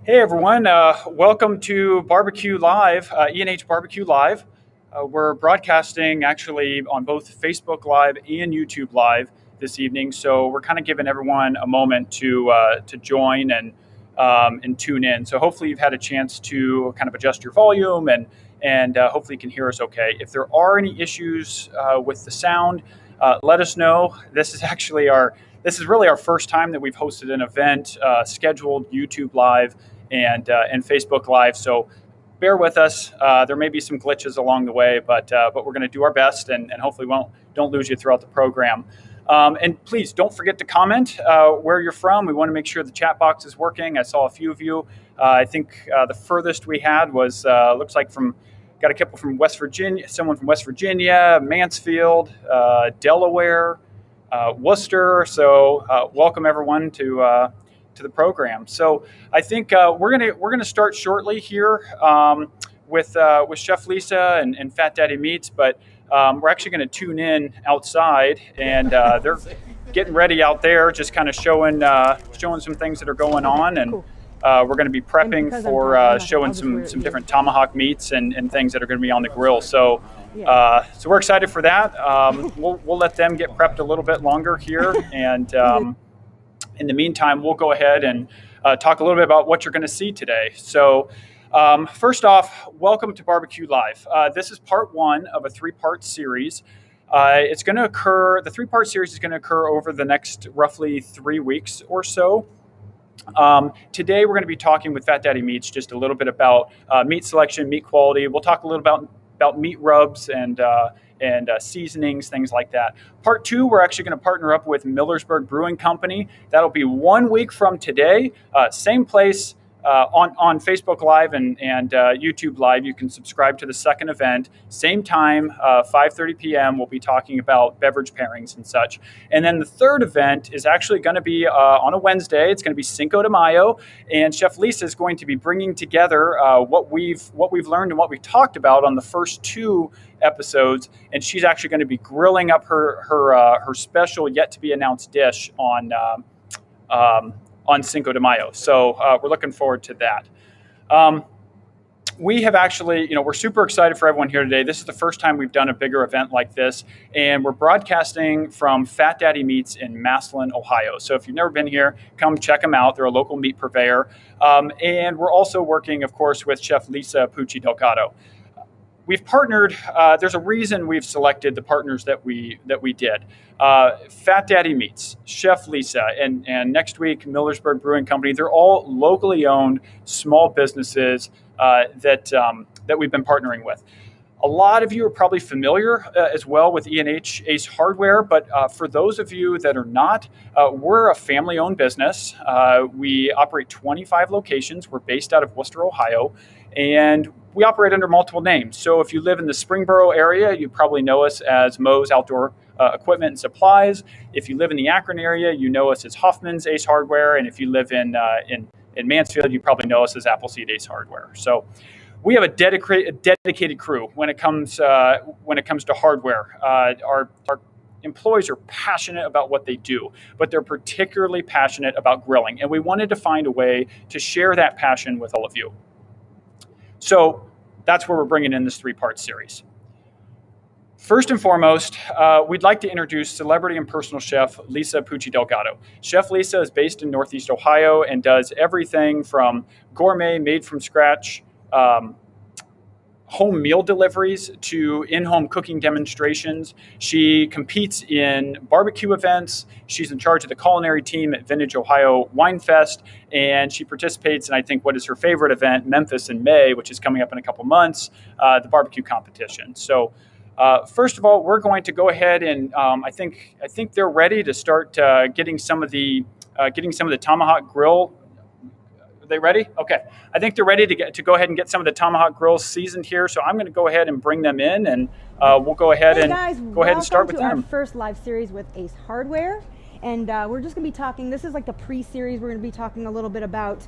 Hey everyone, welcome to Barbecue Live, E&H Barbecue Live. We're broadcasting actually on both Facebook Live and YouTube Live this evening, so we're kind of giving everyone a moment to join and tune in. So hopefully you've had a chance to kind of adjust your volume and hopefully you can hear us okay. If there are any issues with the sound, let us know. This is really our first time that we've hosted an event, scheduled YouTube Live and Facebook Live. So bear with us. There may be some glitches along the way, but we're going to do our best and hopefully don't lose you throughout the program. And please don't forget to comment where you're from. We want to make sure the chat box is working. I saw a few of you. I think the furthest we had was looks like got a couple from West Virginia, someone from West Virginia, Mansfield, Delaware, Worcester. So welcome everyone to the program. So I think we're gonna start shortly here with Chef Lisa and Fat Daddy Meats, but we're actually going to tune in outside, and they're getting ready out there, just kind of showing some things that are going on, and we're going to be prepping for showing some different tomahawk meats and things that are going to be on the grill. So so we're excited for that. We'll let them get prepped a little bit longer here, and in the meantime, we'll go ahead and talk a little bit about what you're going to see today. So first off, welcome to Barbecue Live. This is part one of a three-part series. It's going to occur, the three-part series is going to occur over the next roughly 3 weeks or so. Today, we're going to be talking with Fat Daddy Meats just a little bit about meat selection, meat quality. We'll talk a little about meat rubs and seasonings, things like that. Part two, we're actually going to partner up with Millersburg Brewing Company. That'll be 1 week from today, same place. On Facebook Live and YouTube Live, you can subscribe to the second event. Same time, 5:30 p.m. We'll be talking about beverage pairings and such. And then the third event is actually going to be on a Wednesday. It's going to be Cinco de Mayo, and Chef Lisa is going to be bringing together what we've learned and what we talked about on the first two episodes. And she's actually going to be grilling up her special yet to be announced dish on Cinco de Mayo. So we're looking forward to that. We have actually, we're super excited for everyone here today. This is the first time we've done a bigger event like this, and we're broadcasting from Fat Daddy Meats in Massillon, Ohio. So if you've never been here, come check them out. They're a local meat purveyor. And we're also working, of course, with Chef Lisa Pucci Delgado. We've partnered. There's a reason we've selected the partners that we did. Fat Daddy Meats, Chef Lisa, and next week Millersburg Brewing Company. They're all locally owned small businesses that we've been partnering with. A lot of you are probably familiar as well with E&H Ace Hardware, but for those of you that are not, we're a family-owned business. We operate 25 locations. We're based out of Worcester, Ohio, and we operate under multiple names. So if you live in the Springboro area, you probably know us as Moe's Outdoor Equipment and Supplies. If you live in the Akron area, you know us as Hoffman's Ace Hardware, and if you live in Mansfield, you probably know us as Appleseed Ace Hardware. So we have a dedicated crew when it comes to hardware. Our employees are passionate about what they do, but they're particularly passionate about grilling, and we wanted to find a way to share that passion with all of you. So that's where we're bringing in this three-part series. First and foremost, we'd like to introduce celebrity and personal chef Lisa Pucci Delgado. Chef Lisa is based in Northeast Ohio and does everything from gourmet, made from scratch, home meal deliveries to in-home cooking demonstrations. She competes in barbecue events. She's in charge of the culinary team at Vintage Ohio Wine Fest, and she participates in, I think, what is her favorite event, Memphis in May, which is coming up in a couple months, the barbecue competition. So first of all, we're going to go ahead and I think they're ready to start getting some of the tomahawk grill. Are they ready? Okay. I think they're ready to go ahead and get some of the tomahawk grills seasoned here. So I'm going to go ahead and bring them in, and we'll go ahead and start with them. Welcome to our first live series with Ace Hardware, and we're just going to be talking. This is like the pre-series. We're going to be talking a little bit about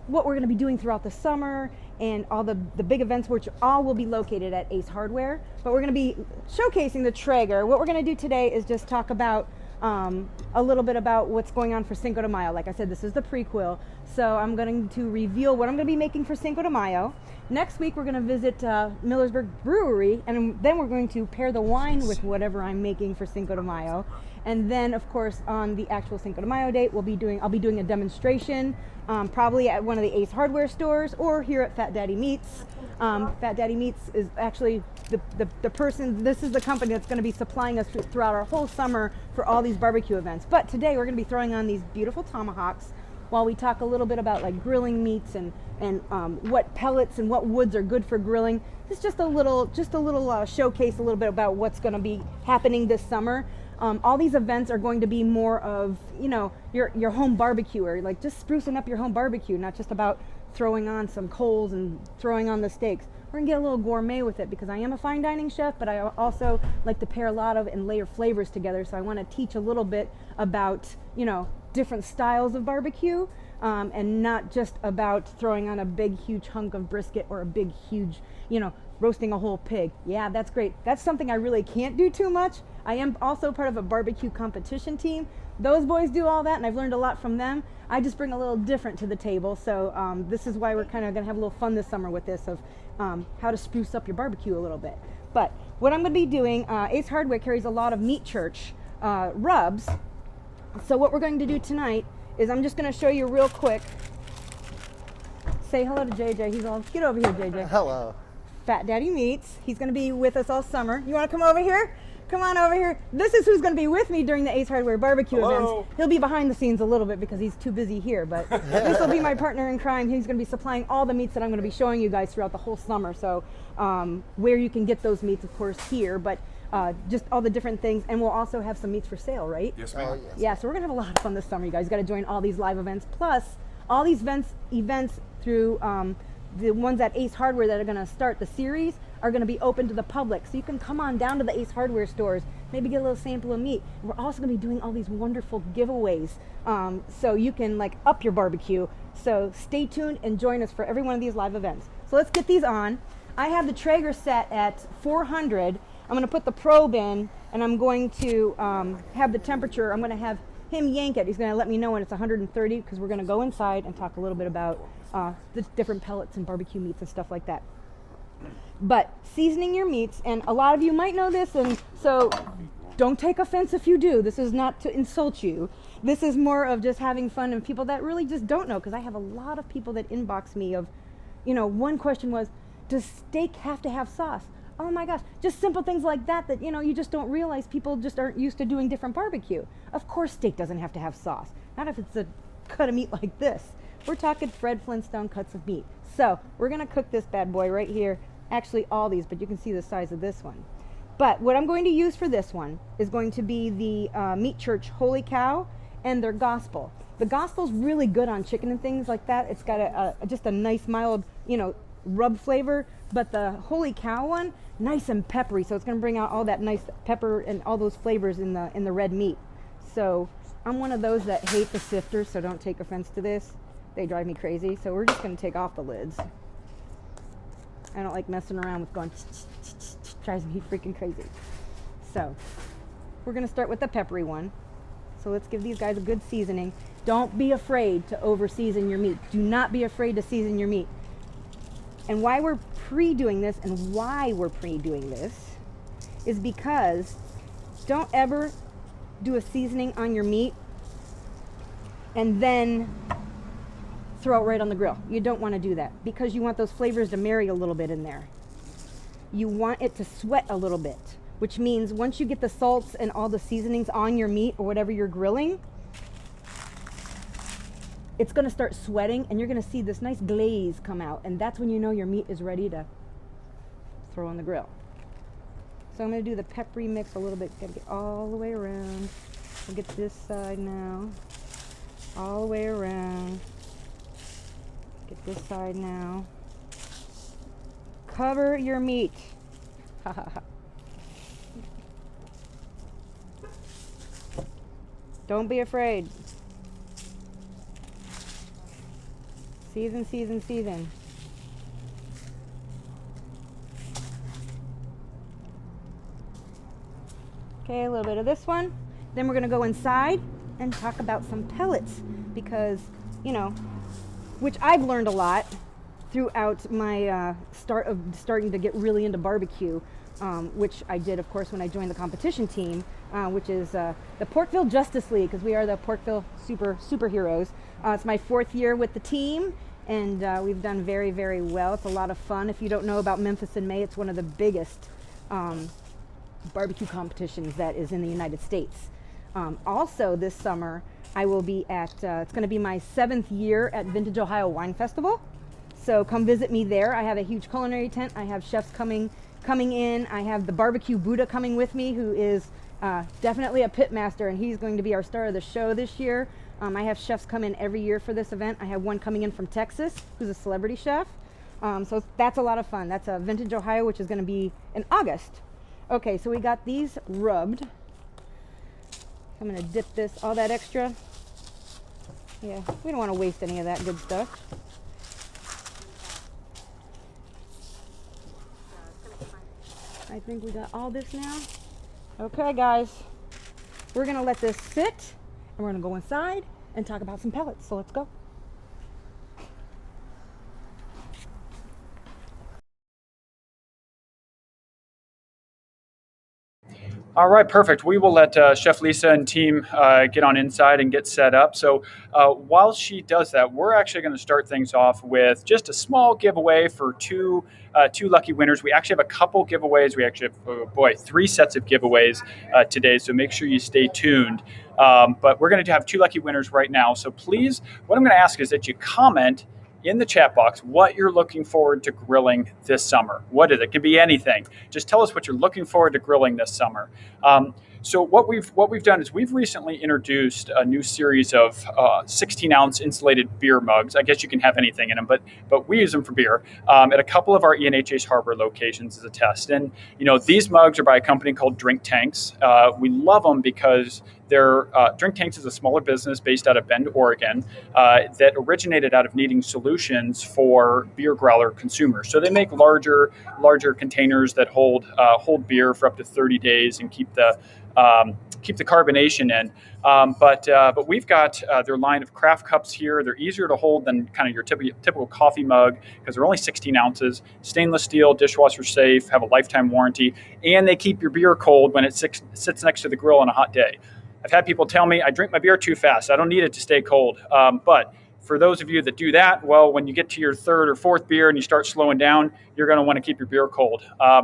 what we're going to be doing throughout the summer and all the big events, which all will be located at Ace Hardware. But we're going to be showcasing the Traeger. What we're going to do today is just talk about a little bit about what's going on for Cinco de Mayo. Like I said, this is the prequel. So I'm going to reveal what I'm going to be making for Cinco de Mayo. Next week, we're going to visit Millersburg Brewery, and then we're going to pair the wine with whatever I'm making for Cinco de Mayo. And then, of course, on the actual Cinco de Mayo date, I'll be doing a demonstration, probably at one of the Ace Hardware stores or here at Fat Daddy Meats. Fat Daddy Meats is actually the person, this is the company that's going to be supplying us throughout our whole summer for all these barbecue events. But today we're going to be throwing on these beautiful tomahawks while we talk a little bit about like grilling meats and what pellets and what woods are good for grilling. It's just a little showcase a little bit about what's going to be happening this summer. All these events are going to be more of, your home barbecue, or like just sprucing up your home barbecue, not just about throwing on some coals and throwing on the steaks. We're gonna get a little gourmet with it because I am a fine dining chef, but I also like to pair a lot of and layer flavors together. So I want to teach a little bit about, different styles of barbecue, and not just about throwing on a big, huge hunk of brisket or a big, huge, roasting a whole pig. Yeah, that's great. That's something I really can't do too much. I am also part of a barbecue competition team. Those boys do all that, and I've learned a lot from them. I just bring a little different to the table. So this is why we're kind of going to have a little fun this summer with this of how to spruce up your barbecue a little bit. But what I'm going to be doing, Ace Hardware carries a lot of Meat Church rubs. So what we're going to do tonight is I'm just going to show you real quick. Say hello to JJ. He's all, get over here, JJ. Hello. Fat Daddy Meats. He's going to be with us all summer. You want to come over here? Come on over here. This is who's going to be with me during the Ace Hardware barbecue events. He'll be behind the scenes a little bit because he's too busy here, but this will be my partner in crime. He's going to be supplying all the meats that I'm going to be showing you guys throughout the whole summer. So where you can get those meats, of course, here, but just all the different things. And we'll also have some meats for sale, right? Yes, ma'am. Yes. Yeah, so we're going to have a lot of fun this summer, you guys. You got to join all these live events. Plus, all these events through the ones at Ace Hardware that are going to start the series are going to be open to the public. So you can come on down to the Ace Hardware stores, maybe get a little sample of meat. We're also going to be doing all these wonderful giveaways, so you can like up your barbecue. So stay tuned and join us for every one of these live events. So let's get these on. I have the Traeger set at 400. I'm going to put the probe in, and I'm going to have the temperature. I'm going to have him yank it. He's going to let me know when it's 130 because we're going to go inside and talk a little bit about the different pellets and barbecue meats and stuff like that. But seasoning your meats, and a lot of you might know this, and so don't take offense if you do. This is not to insult you. This is more of just having fun and people that really just don't know, because I have a lot of people that inbox me of, one question was, does steak have to have sauce? Oh my gosh, just simple things like that you just don't realize people just aren't used to doing different barbecue. Of course steak doesn't have to have sauce. Not if it's a cut of meat like this. We're talking Fred Flintstone cuts of meat. So we're going to cook this bad boy right here. Actually all these, but you can see the size of this one. But what I'm going to use for this one is going to be the Meat Church Holy Cow and their Gospel. The Gospel's really good on chicken and things like that. It's got just a nice mild, rub flavor, but the Holy Cow one, nice and peppery, so it's going to bring out all that nice pepper and all those flavors in the red meat. So I'm one of those that hate the sifters, so don't take offense to this. They drive me crazy, so we're just going to take off the lids. I don't like messing around with going, drives me freaking crazy. So we're going to start with the peppery one. So let's give these guys a good seasoning. Don't be afraid to over season your meat. Do not be afraid to season your meat. And why we're pre-doing this and why we're pre-doing this is because don't ever do a seasoning on your meat and then throw it right on the grill. You don't want to do that because you want those flavors to marry a little bit in there. You want it to sweat a little bit, which means once you get the salts and all the seasonings on your meat or whatever you're grilling, it's going to start sweating and you're going to see this nice glaze come out, and that's when you know your meat is ready to throw on the grill. So I'm going to do the peppery mix a little bit. Got to get all the way around. We'll get this side now. All the way around. Get this side now. Cover your meat. Don't be afraid. Season, season, season. Okay, a little bit of this one. Then we're gonna go inside and talk about some pellets because, you know, which I've learned a lot throughout my starting to get really into barbecue, which I did, of course, when I joined the competition team, which is the Porkville Justice League, because we are the Porkville superheroes. It's my 4th year with the team, and we've done very, very well. It's a lot of fun. If you don't know about Memphis in May, it's one of the biggest barbecue competitions that is in the United States. Also this summer, I will be at, it's going to be my 7th year at Vintage Ohio Wine Festival. So come visit me there. I have a huge culinary tent. I have chefs coming in. I have the Barbecue Buddha coming with me, who is definitely a pit master, and he's going to be our star of the show this year. I have chefs come in every year for this event. I have one coming in from Texas, who's a celebrity chef. So that's a lot of fun. That's a Vintage Ohio, which is going to be in August. Okay, so we got these rubbed. I'm going to dip this, all that extra. Yeah, we don't want to waste any of that good stuff. I think we got all this now. Okay, guys, we're going to let this sit, and we're going to go inside and talk about some pellets. So let's go. All right, perfect. We will let Chef Lisa and team get on inside and get set up. So while she does that, we're actually going to start things off with just a small giveaway for two lucky winners. We actually have a couple giveaways. We actually have, 3 sets of giveaways today, so make sure you stay tuned. But we're going to have 2 lucky winners right now. So please, what I'm going to ask is that you comment in the chat box what you're looking forward to grilling this summer. What is it? It could be anything. Just tell us what you're looking forward to grilling this summer. So what we've done is we've recently introduced a new series of 16-ounce insulated beer mugs. I guess you can have anything in them, but we use them for beer at a couple of our E&H Harbor locations as a test. And these mugs are by a company called Drink Tanks. We love them because they're Drink Tanks is a smaller business based out of Bend, Oregon, that originated out of needing solutions for beer growler consumers. So they make larger containers that hold beer for up to 30 days and keep the carbonation in. But we've got their line of craft cups here. They're easier to hold than kind of your typical coffee mug because they're only 16 ounces, stainless steel, dishwasher safe, have a lifetime warranty, and they keep your beer cold when it sits next to the grill on a hot day. I've had people tell me I drink my beer too fast. I don't need it to stay cold. But for those of you that do that, well, when you get to your 3rd or 4th beer and you start slowing down, you're going to want to keep your beer cold.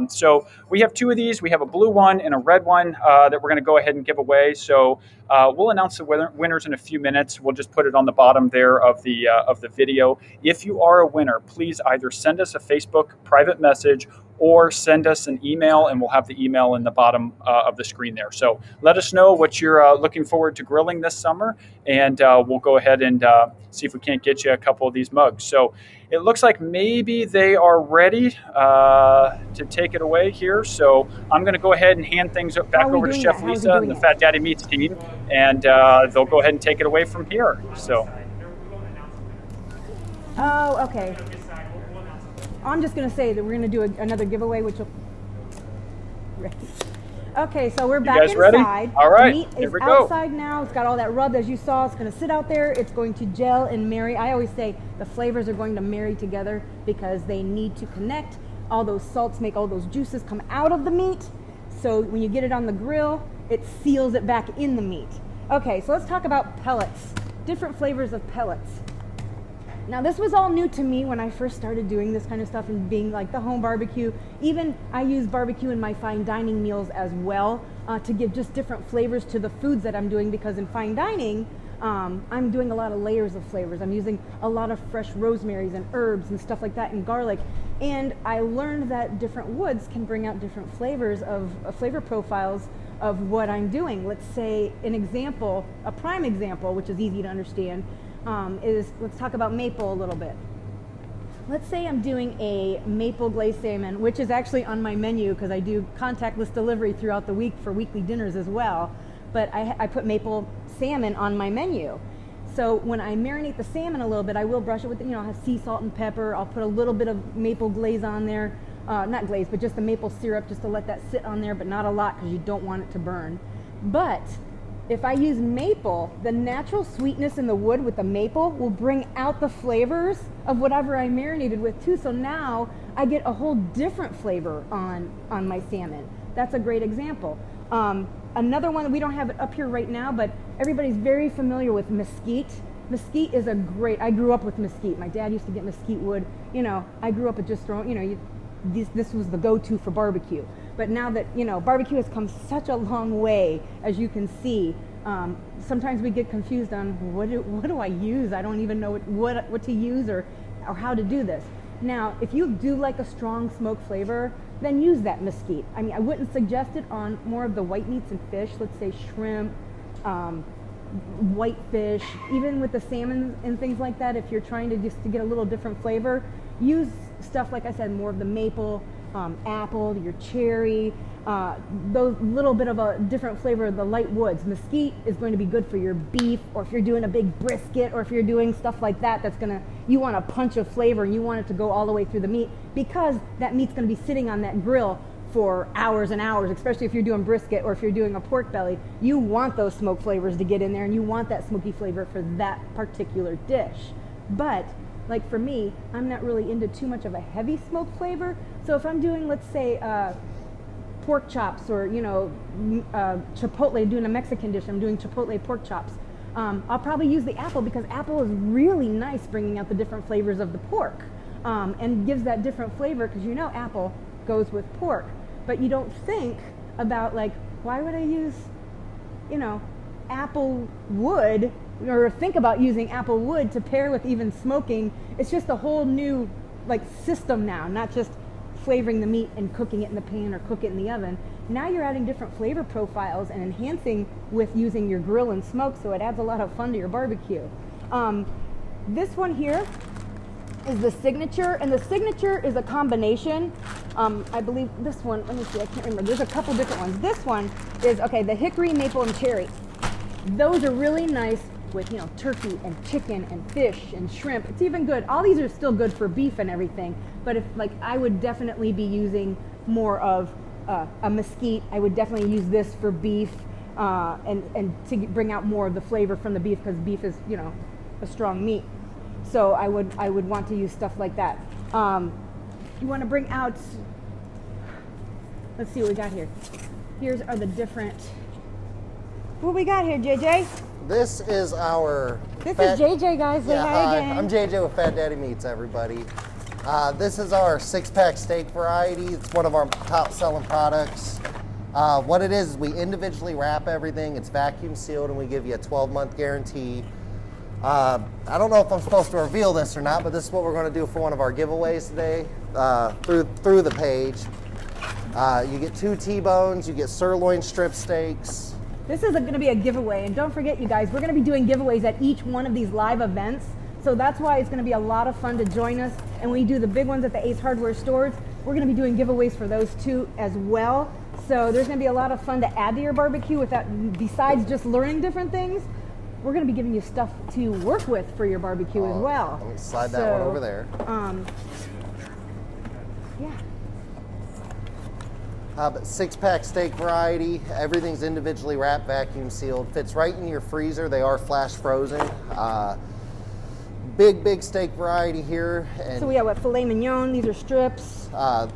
So we have 2 of these. We have a blue one and a red one that we're going to go ahead and give away. So we'll announce the winners in a few minutes. We'll just put it on the bottom there of the video. If you are a winner, please either send us a Facebook private message or send us an email, and we'll have the email in the bottom of the screen there. So let us know what you're looking forward to grilling this summer, and we'll go ahead and see if we can't get you a couple of these mugs. So it looks like maybe they are ready to take it away here. So I'm going to go ahead and hand things back over to Chef Lisa and the Fat Daddy Meats team, and they'll go ahead and take it away from here. So. Oh, okay. I'm just going to say that we're going to do another giveaway, which will... Okay, so we're back inside. Ready? All right, the meat here is we go. outside now. It's got all that rub, as you saw. It's going to sit out there. It's going to gel and marry. I always say the flavors are going to marry together because they need to connect. All those salts make all those juices come out of the meat. So when you get it on the grill, it seals it back in the meat. Okay, so let's talk about pellets. Different flavors of pellets. Now this was all new to me when I first started doing this kind of stuff and being like the home barbecue. Even I use barbecue in my fine dining meals as well to give just different flavors to the foods that I'm doing, because in fine dining, I'm doing a lot of layers of flavors. I'm using a lot of fresh rosemaries and herbs and stuff like that, and garlic. And I learned that different woods can bring out different flavors of flavor profiles of what I'm doing. Let's say an example, a prime example, which is easy to understand, is, let's talk about maple a little bit. Let's say I'm doing a maple glazed salmon, which is actually on my menu because I do contactless delivery throughout the week for weekly dinners as well. But I put maple salmon on my menu. So when I marinate the salmon a little bit, I will brush it with, I'll have sea salt and pepper. I'll put a little bit of maple glaze on there. Not glaze, but just the maple syrup, just to let that sit on there, but not a lot because you don't want it to burn. But If I use maple, the natural sweetness in the wood with the maple will bring out the flavors of whatever I marinated with too. So now I get a whole different flavor on my salmon. That's a great example. Another one, we don't have it up here right now, but everybody's very familiar with mesquite. Mesquite is I grew up with mesquite. My dad used to get mesquite wood. You know, I grew up with just throwing, this was the go-to for barbecue. But now that, barbecue has come such a long way, as you can see, sometimes we get confused on what do I use? I don't even know what to use or how to do this. Now, if you do like a strong smoke flavor, then use that mesquite. I mean, I wouldn't suggest it on more of the white meats and fish, let's say shrimp, white fish, even with the salmon and things like that. If you're trying to get a little different flavor, use stuff, like I said, more of the maple, apple, your cherry, those little bit of a different flavor of the light woods. Mesquite is going to be good for your beef, or if you're doing a big brisket, or if you're doing stuff like that, you want a punch of flavor and you want it to go all the way through the meat, because that meat's going to be sitting on that grill for hours and hours, especially if you're doing brisket or if you're doing a pork belly. You want those smoke flavors to get in there, and you want that smoky flavor for that particular dish. But like for me, I'm not really into too much of a heavy smoke flavor. So if I'm doing, let's say, pork chops, or chipotle, doing a Mexican dish, I'm doing chipotle pork chops, I'll probably use the apple, because apple is really nice bringing out the different flavors of the pork, and gives that different flavor, because apple goes with pork. But you don't think about, like, why would I use apple wood, or think about using apple wood to pair with even smoking. It's just a whole new system now, not just flavoring the meat and cooking it in the pan or cook it in the oven. Now you're adding different flavor profiles and enhancing with using your grill and smoke, so it adds a lot of fun to your barbecue. This one here is the signature, and the signature is a combination. I believe this one, let me see, I can't remember. There's a couple different ones. This one is, the hickory, maple, and cherry. Those are really nice with, turkey and chicken and fish and shrimp. It's even good. All these are still good for beef and everything. But if, I would definitely be using more of a mesquite. I would definitely use this for beef, and to bring out more of the flavor from the beef, because beef is, a strong meat. So I would want to use stuff like that. You want to bring out, let's see what we got here. Here's are the different, what we got here, JJ? This is our... This is JJ, guys. Say hi again. I'm JJ with Fat Daddy Meats, everybody. This is our 6-pack steak variety. It's one of our top selling products. What it is we individually wrap everything. It's vacuum sealed, and we give you a 12-month guarantee. I don't know if I'm supposed to reveal this or not, but this is what we're going to do for one of our giveaways today, through the page. You get 2 T-bones, you get sirloin strip steaks. This is going to be a giveaway, and don't forget, you guys, we're going to be doing giveaways at each one of these live events, so that's why it's going to be a lot of fun to join us. And when we do the big ones at the Ace Hardware stores, we're going to be doing giveaways for those too as well. So there's going to be a lot of fun to add to your barbecue besides just learning different things. We're going to be giving you stuff to work with for your barbecue as well. Let me slide that one over there. Yeah. But 6-pack steak variety, everything's individually wrapped, vacuum sealed, fits right in your freezer. They are flash frozen. Big steak variety here. And so we have filet mignon. These are strips.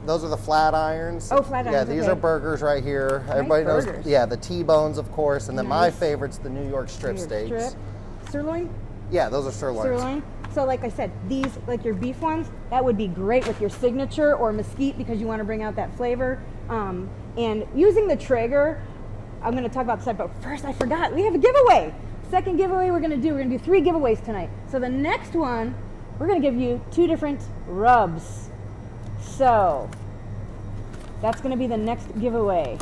Those are the flat irons. Oh, flat irons. Yeah, these are burgers right here. Nice Everybody knows. burgers. Yeah, the T-bones, of course, and then my Nice. favorite's the New York strip steaks. Strip. Sirloin. Yeah, those are sirloins. Sirloin. So like I said, these, like your beef ones, that would be great with your signature or mesquite, because you want to bring out that flavor. And using the Traeger, I'm going to talk about the side, but first I forgot, we have a giveaway. Second giveaway we're going to do 3 giveaways tonight. So the next one, we're going to give you 2 different rubs. So that's going to be the next giveaway.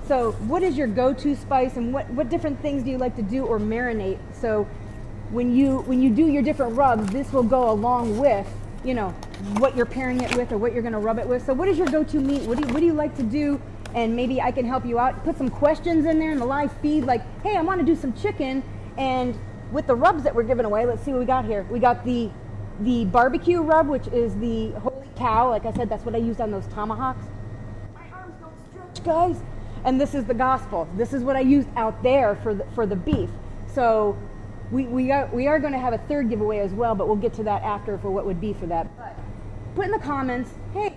So what is your go-to spice, and what different things do you like to do or marinate? So when you do your different rubs, this will go along with, what you're pairing it with or what you're going to rub it with. So what is your go-to meat? What do you like to do? And maybe I can help you out. Put some questions in there in the live feed, like, hey, I want to do some chicken, and with the rubs that we're giving away, let's see what we got here. We got the barbecue rub, which is the holy cow. Like I said, that's what I used on those tomahawks. My arms don't stretch, guys. and this is the gospel. This is what I used out there for the beef. So we are going to have a third giveaway as well, but we'll get to that after for what would be for that. But put in the comments, hey,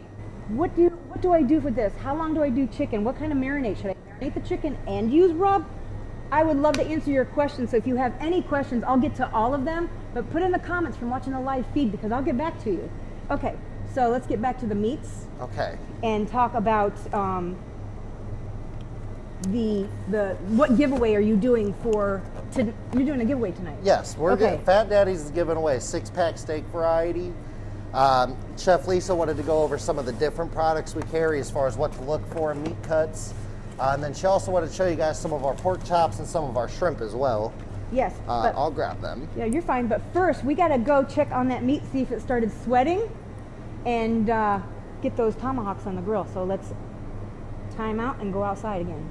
what do I do for this? How long do I do chicken? What kind of marinade? Should I marinate the chicken and use rub? I would love to answer your questions. So if you have any questions, I'll get to all of them, but put in the comments from watching the live feed because I'll get back to you. Okay, so let's get back to the meats. Okay. And talk about what giveaway are you doing you're doing a giveaway tonight? Yes, Fat Daddy's is giving away a 6-pack steak variety. Chef Lisa wanted to go over some of the different products we carry as far as what to look for in meat cuts. And then she also wanted to show you guys some of our pork chops and some of our shrimp as well. Yes. But I'll grab them. Yeah, you're fine. But first, we got to go check on that meat, see if it started sweating, and get those tomahawks on the grill. So let's time out and go outside again.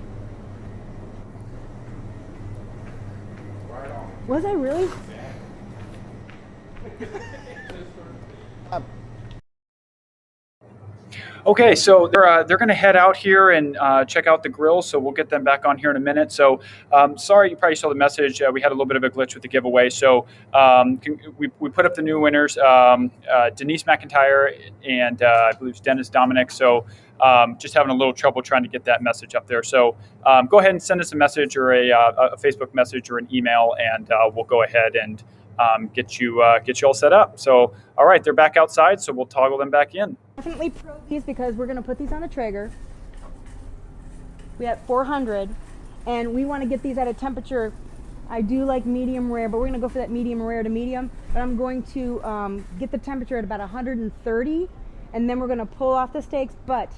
Right on. Was I really? Okay, so they're going to head out here and check out the grill, so we'll get them back on here in a minute. So sorry, you probably saw the message. We had a little bit of a glitch with the giveaway. So we put up the new winners, Denise McIntyre and I believe it's Dennis Dominic. So just having a little trouble trying to get that message up there. So go ahead and send us a message or a Facebook message or an email, and we'll go ahead and get you all set up. So all right, they're back outside, so we'll toggle them back in. Definitely probe these because we're going to put these on a Traeger. We have 400, and we want to get these at a temperature. I do like medium rare, but we're going to go for that medium rare to medium. But I'm going to get the temperature at about 130, and then we're going to pull off the steaks. But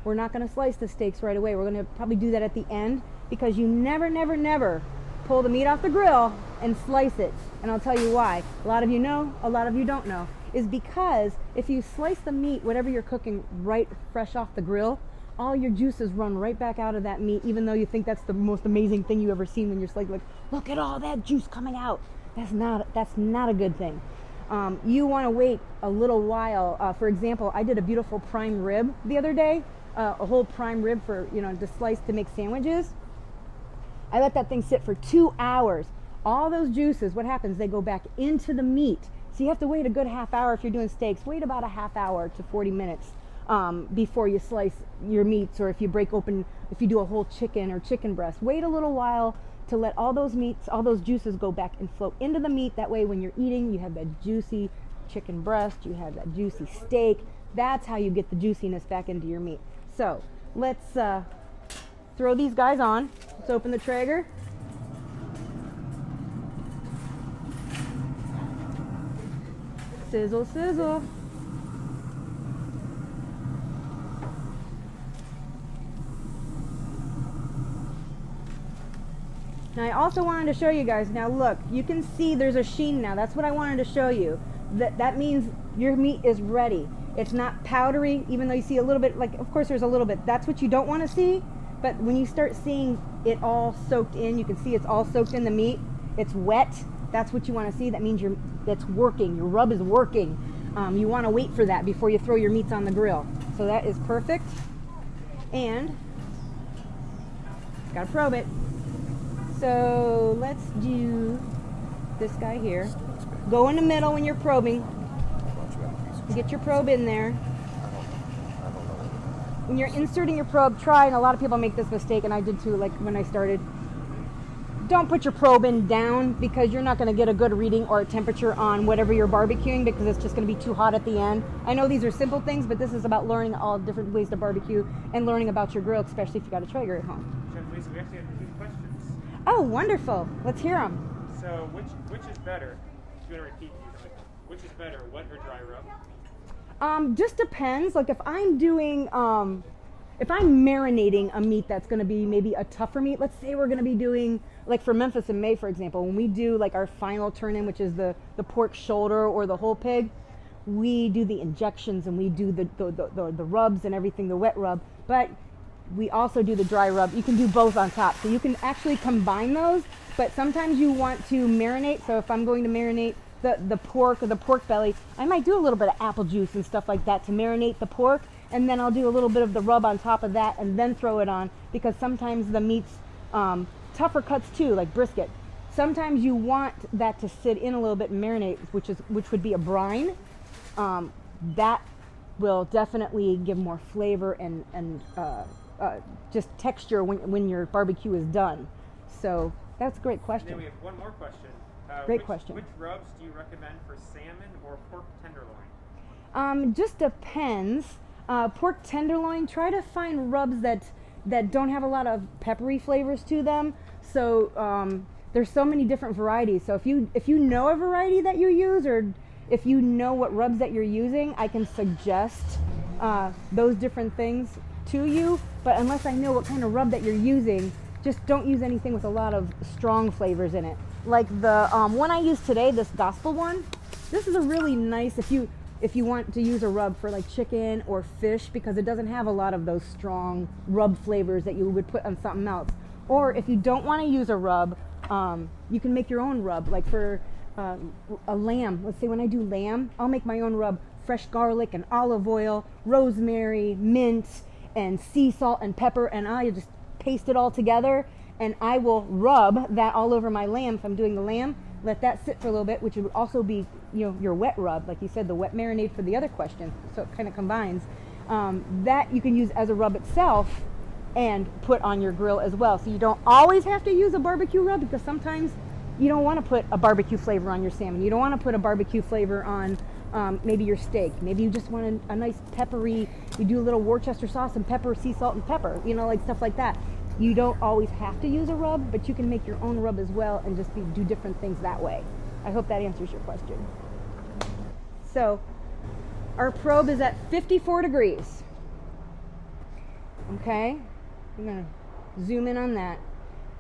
we're not going to slice the steaks right away. We're going to probably do that at the end because you never, never, never pull the meat off the grill and slice it. And I'll tell you why. A lot of you know, a lot of you don't know. Is because if you slice the meat, whatever you're cooking, right fresh off the grill, all your juices run right back out of that meat, even though you think that's the most amazing thing you've ever seen when you're like, look at all that juice coming out. That's not a good thing. You want to wait a little while. For example, I did a beautiful prime rib the other day, a whole prime rib for, to slice to make sandwiches. I let that thing sit for 2 hours. All those juices, what happens? They go back into the meat. So you have to wait a good half hour if you're doing steaks. Wait about a half hour to 40 minutes before you slice your meats, or if you break open, if you do a whole chicken or chicken breast. Wait a little while to let all those meats, all those juices go back and flow into the meat. That way when you're eating, you have that juicy chicken breast, you have that juicy steak. That's how you get the juiciness back into your meat. So let's throw these guys on. Let's open the Traeger. Sizzle, sizzle. Now I also wanted to show you guys, now look, you can see there's a sheen now. That's what I wanted to show you. That means your meat is ready. It's not powdery, even though you see a little bit, of course there's a little bit. That's what you don't want to see, but when you start seeing it all soaked in, you can see it's all soaked in the meat. It's wet. That's what you want to see. That means it's working. Your rub is working. You want to wait for that before you throw your meats on the grill. So that is perfect. And gotta probe it. So let's do this guy here. Go in the middle when you're probing. Get your probe in there. When you're inserting your probe, try, and a lot of people make this mistake, and I did too, like when I started. Don't put your probe in down because you're not going to get a good reading or a temperature on whatever you're barbecuing because it's just going to be too hot at the end. I know these are simple things, but this is about learning all different ways to barbecue and learning about your grill, especially if you got a Traeger at home. Chef Lisa, we actually have 2 questions. Oh, wonderful. Let's hear them. So which is better? If you want to repeat these, which is better, wet or dry rub? Just depends. Like if I'm doing, if I'm marinating a meat that's going to be maybe a tougher meat, let's say we're going to be doing, like for Memphis in May, for example, when we do like our final turn-in, which is the pork shoulder or the whole pig, we do the injections and we do the rubs and everything, the wet rub, but we also do the dry rub. You can do both on top. So you can actually combine those, but sometimes you want to marinate. So if I'm going to marinate the pork or the pork belly, I might do a little bit of apple juice and stuff like that to marinate the pork. and then I'll do a little bit of the rub on top of that and then throw it on, because sometimes the meat's tougher cuts too, like brisket. Sometimes you want that to sit in a little bit and marinate, which would be a brine. That will definitely give more flavor and just texture when your barbecue is done. So that's a great question. And then we have one more question. Great question. Which rubs do you recommend for salmon or pork tenderloin? Just depends. Pork tenderloin, try to find rubs that don't have a lot of peppery flavors to them. So there's so many different varieties. So if you know a variety that you use, or if you know what rubs that you're using, I can suggest those different things to you. But unless I know what kind of rub that you're using, just don't use anything with a lot of strong flavors in it. Like the one I used today, this gospel one, this is a really nice, if you want to use a rub for like chicken or fish, because it doesn't have a lot of those strong rub flavors that you would put on something else. Or if you don't want to use a rub, you can make your own rub. Like for a lamb, let's say when I do lamb, I'll make my own rub. Fresh garlic and olive oil, rosemary, mint, and sea salt and pepper, and I just paste it all together, and I will rub that all over my lamb if I'm doing the lamb. Let that sit for a little bit, which would also be, your wet rub, like you said, the wet marinade for the other question. So it kind of combines. That you can use as a rub itself and put on your grill as well. So you don't always have to use a barbecue rub, because sometimes you don't want to put a barbecue flavor on your salmon. You don't want to put a barbecue flavor on maybe your steak. Maybe you just want a nice peppery, you do a little Worcester sauce and pepper, sea salt and pepper, like stuff like that. You don't always have to use a rub, but you can make your own rub as well and just do different things that way. I hope that answers your question. So our probe is at 54 degrees. Okay, I'm gonna zoom in on that.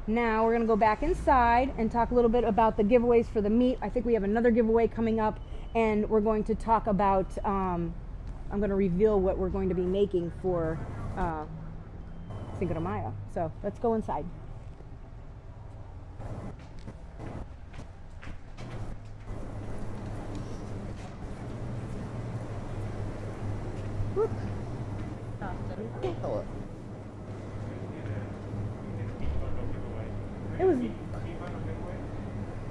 Now we're gonna go back inside and talk a little bit about the giveaways for the meat. I think we have another giveaway coming up, and we're going to talk about, I'm gonna reveal what we're going to be making for Cinco de Mayo. So let's go inside. Whoop. Hello.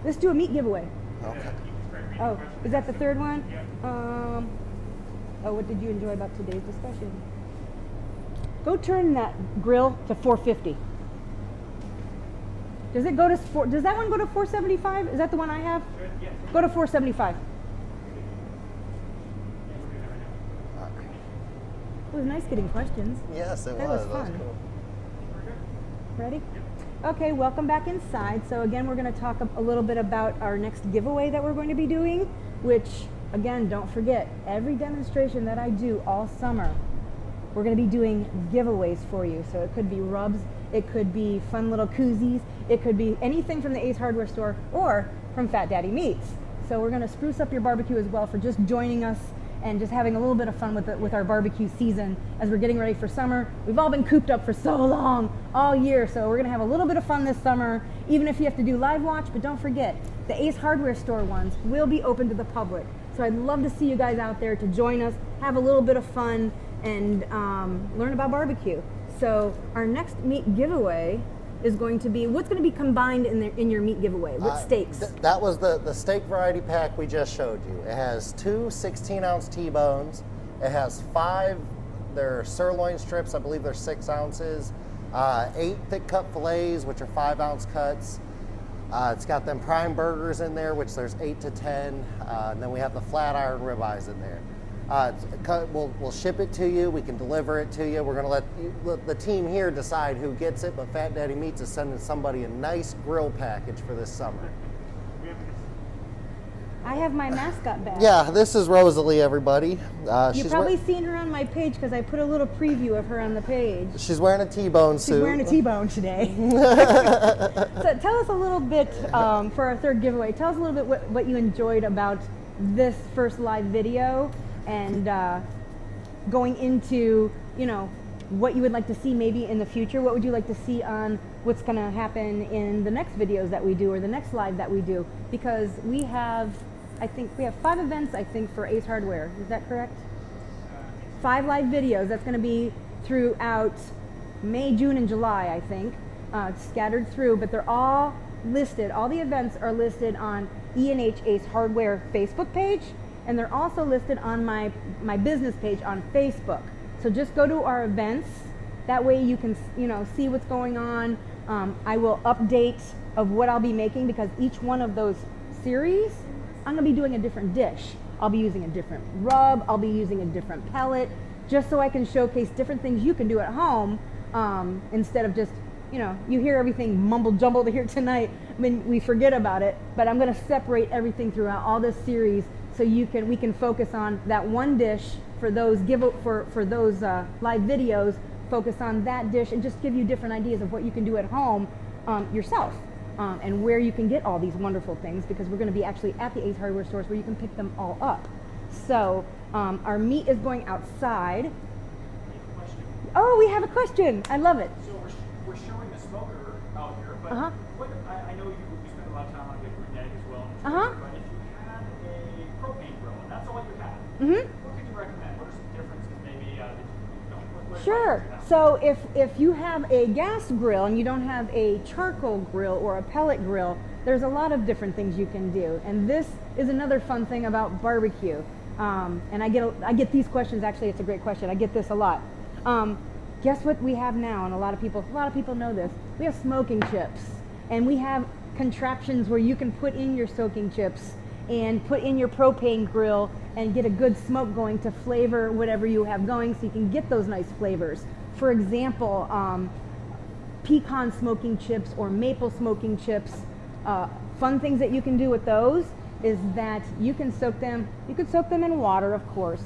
Let's do a meat giveaway. Okay. Oh, is that the third one? What did you enjoy about today's discussion? Go turn that grill to 450. Does it go to does that one go to 475? Is that the one I have? Yes. Go to 475. It was nice getting questions. Yes, it That was. was That was fun. cool. Ready? Okay, welcome back inside. So again, we're going to talk a little bit about our next giveaway that we're going to be doing, which, again, don't forget, every demonstration that I do all summer, we're going to be doing giveaways for you. So it could be rubs, it could be fun little koozies, it could be anything from the Ace Hardware store or from Fat Daddy Meats. So we're going to spruce up your barbecue as well for just joining us and just having a little bit of fun with our barbecue season as we're getting ready for summer. We've all been cooped up for so long, all year, so we're gonna have a little bit of fun this summer, even if you have to do live watch. But don't forget, the Ace Hardware store ones will be open to the public. So I'd love to see you guys out there to join us, have a little bit of fun, and learn about barbecue. So our next meat giveaway is going to be, what's going to be combined in your meat giveaway? What steaks? That was the steak variety pack we just showed you. It has 2 16-ounce T-bones. It has 5, they're sirloin strips, I believe they're 6 ounces. 8 thick cut fillets, which are 5-ounce cuts. It's got them prime burgers in there, which there's 8 to 10. And then we have the flat iron ribeyes in there. We'll ship it to you. We can deliver it to you. We're going to let the team here decide who gets it, but Fat Daddy Meats is sending somebody a nice grill package for this summer. I have my mascot bag. Yeah, this is Rosalie, everybody. You've probably seen her on my page because I put a little preview of her on the page. She's wearing a T-bone suit. She's wearing a T-bone today. So tell us a little bit, for our third giveaway, tell us a little bit what you enjoyed about this first live video, and going into, what you would like to see maybe in the future. What would you like to see on what's going to happen in the next videos that we do, or the next live that we do? Because I think we have 5 events, I think, for Ace Hardware. Is that correct? 5 live videos. That's going to be throughout May, June, and July, I think, scattered through, but they're all listed. All the events are listed on E&H Ace Hardware Facebook page, and they're also listed on my business page on Facebook. So just go to our events. That way you can, see what's going on. I will update of what I'll be making, because each one of those series, I'm going to be doing a different dish. I'll be using a different rub. I'll be using a different pellet, just so I can showcase different things you can do at home, instead of just, you hear everything mumble jumbled here tonight. I mean, we forget about it, but I'm going to separate everything throughout all this series, so we can focus on that one dish for those for those live videos. Focus on that dish and just give you different ideas of what you can do at home yourself, and where you can get all these wonderful things, because we're going to be actually at the Ace Hardware stores where you can pick them all up. So our meat is going outside. Oh, we have a question. I love it. So we're showing the smoker out here, but what, I know you spend a lot of time on getting egg as well. But if you had a propane grill and that's all you had, what could you recommend? What are some differences maybe that you don't? Sure. So if you have a gas grill and you don't have a charcoal grill or a pellet grill, there's a lot of different things you can do. And this is another fun thing about barbecue. And I get these questions. Actually, it's a great question. I get this a lot. Guess what we have now, and a lot of people know this. We have smoking chips, and we have contraptions where you can put in your soaking chips and put in your propane grill and get a good smoke going to flavor whatever you have going, so you can get those nice flavors. For example, pecan smoking chips or maple smoking chips. Fun things that you can do with those is that you can soak them. You can soak them in water, of course.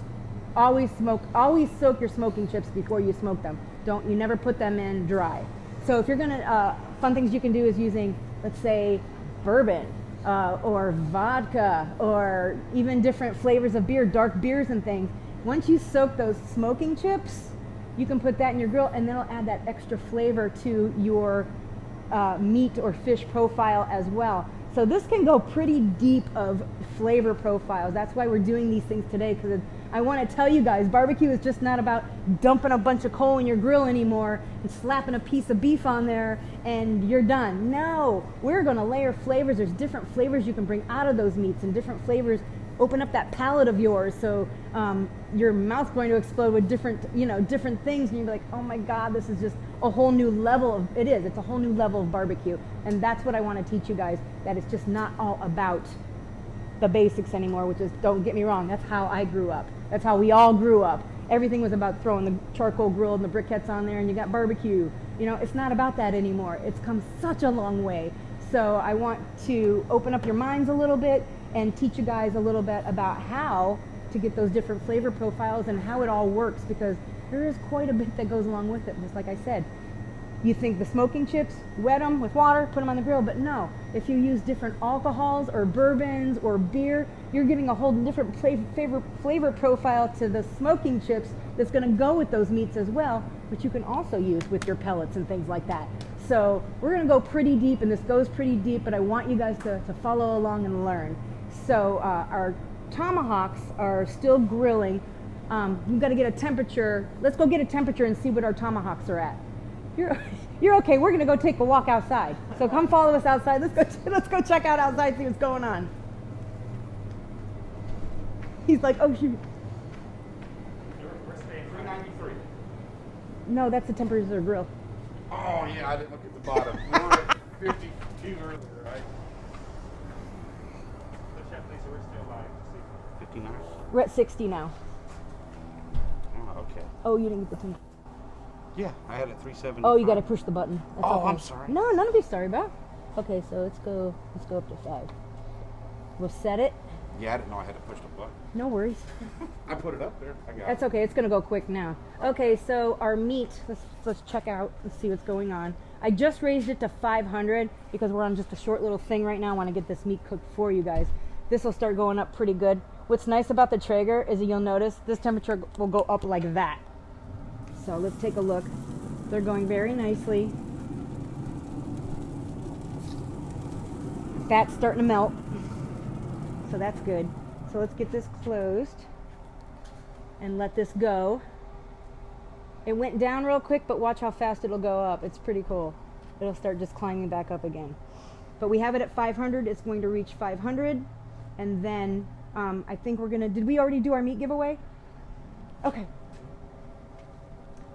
Always soak your smoking chips before you smoke them. You never put them in dry. So if you're gonna, fun things you can do is using, let's say, bourbon or vodka, or even different flavors of beer, dark beers and things. Once you soak those smoking chips, you can put that in your grill, and then it'll add that extra flavor to your meat or fish profile as well. So this can go pretty deep of flavor profiles. That's why we're doing these things today, because I want to tell you guys, barbecue is just not about dumping a bunch of coal in your grill anymore and slapping a piece of beef on there and you're done. No, we're going to layer flavors. There's different flavors you can bring out of those meats, and different flavors open up that palate of yours, so your mouth's going to explode with different things, and you'll be like, oh my God, this is just a whole new level it's a whole new level of barbecue. And that's what I want to teach you guys, that it's just not all about the basics anymore, which is, don't get me wrong, that's how I grew up. That's how we all grew up. Everything was about throwing the charcoal grill and the briquettes on there and you got barbecue. It's not about that anymore. It's come such a long way. So I want to open up your minds a little bit and teach you guys a little bit about how to get those different flavor profiles and how it all works, because there is quite a bit that goes along with it. Just like I said, you think the smoking chips, wet them with water, put them on the grill, but no. If you use different alcohols or bourbons or beer, you're giving a whole different flavor profile to the smoking chips that's going to go with those meats as well, which you can also use with your pellets and things like that. So we're going to go pretty deep, and this goes pretty deep, but I want you guys to follow along and learn. So our tomahawks are still grilling. We've got to get a temperature. Let's go get a temperature and see what our tomahawks are at. You're okay. We're gonna go take a walk outside. So come follow us outside. Let's go check out outside, see what's going on. He's like, oh shoot. We're staying 393. No, that's the temperature of the grill. Oh yeah, I didn't look at the bottom. We were at 52 earlier, right? So Chef Lisa, we're still live. 59. We're at 60 now. Oh, okay. Oh, you didn't get the temperature. Yeah, I had it 370. Oh, you got to push the button. That's Oh, okay. I'm sorry. No, none of you sorry about. Okay, so let's go up to 5. We'll set it. Yeah, I didn't know I had to push the button. No worries. I put it up there. I got That's it. okay. It's gonna go quick now. Okay, so our meat. Let's check out. Let's see what's going on. I just raised it to 500 because we're on just a short little thing right now. I want to get this meat cooked for you guys. This will start going up pretty good. What's nice about the Traeger is that you'll notice this temperature will go up like that. So let's take a look. They're going very nicely. Fat's starting to melt. So that's good. So let's get this closed. and let this go. It went down real quick, but watch how fast it'll go up. It's pretty cool. It'll start just climbing back up again. But we have it at 500. It's going to reach 500. And then I think we're going to, did we already do our meat giveaway? Okay.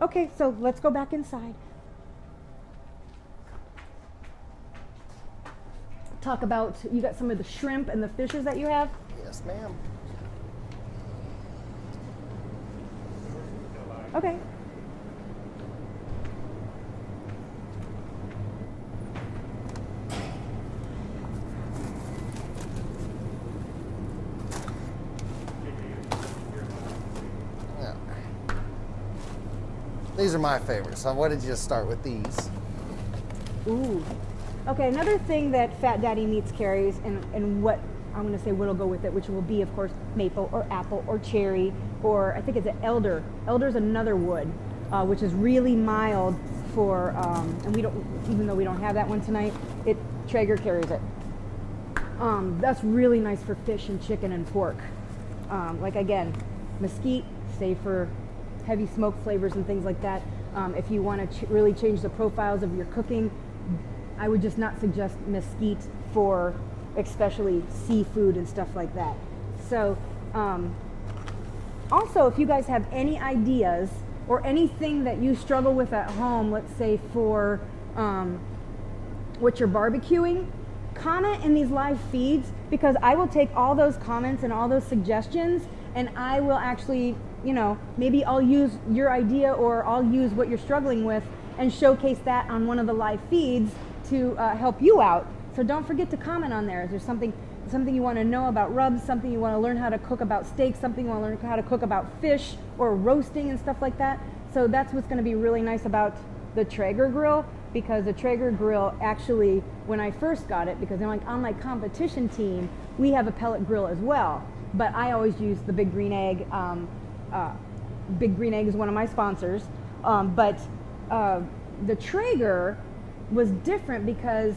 Okay, so let's go back inside. Talk about, you got some of the shrimp and the fishes that you have? Yes, ma'am. Okay. Yeah. These are my favorites. So why did you just start with these? Ooh. Okay, another thing that Fat Daddy Meats carries, and what I'm going to say what'll go with it, which will be, of course, maple or apple or cherry, or I think it's an elder. Elder's another wood, which is really mild for, and we don't, even though we don't have that one tonight, Traeger carries it. That's really nice for fish and chicken and pork. Like again, mesquite, say for heavy smoke flavors and things like that. If you want to really change the profiles of your cooking, I would just not suggest mesquite for especially seafood and stuff like that. So also, if you guys have any ideas or anything that you struggle with at home, let's say for what you're barbecuing, comment in these live feeds, because I will take all those comments and all those suggestions, and I will actually, you know, maybe I'll use your idea or I'll use what you're struggling with and showcase that on one of the live feeds to help you out. So don't forget to comment on there. If there's something you want to know about rubs, something you want to learn how to cook about steak, something you want to learn how to cook about fish or roasting and stuff like that. So that's what's going to be really nice about the Traeger grill, because the Traeger grill actually, when I first got it, because I'm like on my competition team, we have a pellet grill as well, but I always use the Big Green Egg. Big Green Egg is one of my sponsors, but the Traeger was different because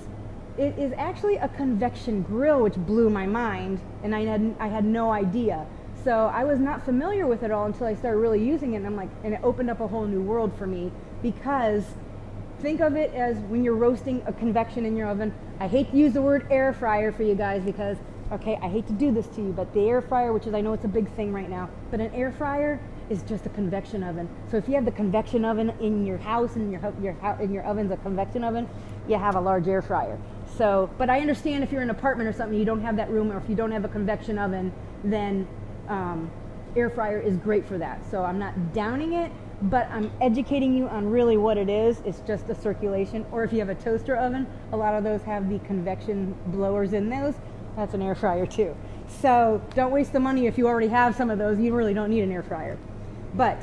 it is actually a convection grill, which blew my mind, and I had no idea. So I was not familiar with it all until I started really using it, and I'm like, and it opened up a whole new world for me, because think of it as when you're roasting a convection in your oven. I hate to use the word air fryer for you guys because, okay, I hate to do this to you, but the air fryer, which is, I know it's a big thing right now, but an air fryer is just a convection oven. So if you have the convection oven in your house and your oven's a convection oven, you have a large air fryer. So, but I understand if you're in an apartment or something, you don't have that room, or if you don't have a convection oven, then air fryer is great for that. So I'm not downing it, but I'm educating you on really what it is. It's just a circulation. Or if you have a toaster oven, a lot of those have the convection blowers in those. That's an air fryer too. So don't waste the money if you already have some of those. You really don't need an air fryer. But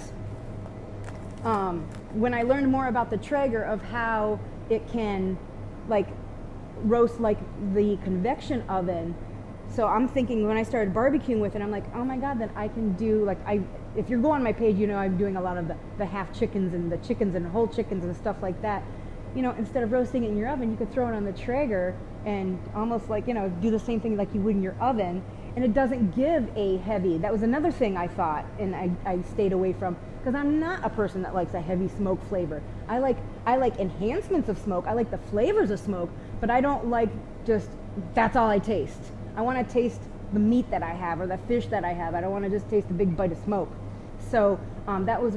when I learned more about the Traeger, of how it can like roast like the convection oven, so I'm thinking when I started barbecuing with it, I'm like, oh my God, then I can do like, if you go on my page, you know I'm doing a lot of the half chickens and the chickens and whole chickens and stuff like that. You know, instead of roasting it in your oven, you could throw it on the Traeger and almost like, you know, do the same thing like you would in your oven. And it doesn't give a heavy, that was another thing I thought, and I stayed away from, because I'm not a person that likes a heavy smoke flavor. I like enhancements of smoke. I like the flavors of smoke, but I don't like just, that's all I taste. I want to taste the meat that I have or the fish that I have. I don't want to just taste a big bite of smoke. So that was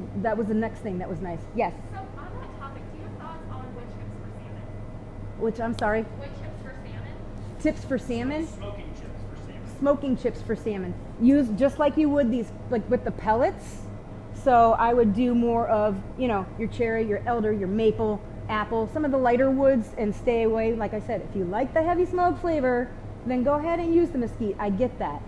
the next thing that was nice. Yes? So on that topic, do you have thoughts on wood chips for salmon? Which, I'm sorry? Wood chips for salmon? Tips for salmon? Smoking chips for salmon. Smoking chips for salmon. Use just like you would these, like with the pellets. So I would do more of, you know, your cherry, your elder, your maple, apple, some of the lighter woods, and stay away. Like I said, if you like the heavy smoke flavor, then go ahead and use the mesquite. I get that.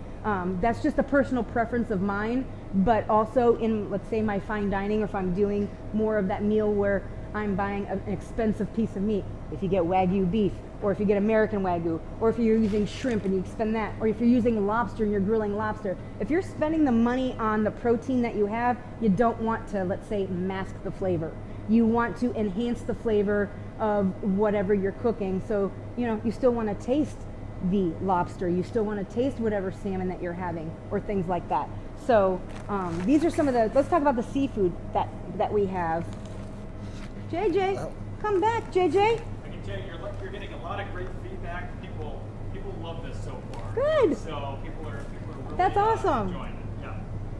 That's just a personal preference of mine, but also in, let's say, my fine dining, or if I'm doing more of that meal where I'm buying an expensive piece of meat. If you get Wagyu beef, or if you get American Wagyu, or if you're using shrimp and you spend that, or if you're using lobster and you're grilling lobster, if you're spending the money on the protein that you have, you don't want to, let's say, mask the flavor. You want to enhance the flavor of whatever you're cooking. So, you know, you still want to taste the lobster, you still want to taste whatever salmon that you're having, or things like that. So these are some of the, let's talk about the seafood that we have. JJ, come back, JJ. I can tell you, you're getting a lot of great feedback. People love this so far. Good. So people are really That's awesome. enjoying it.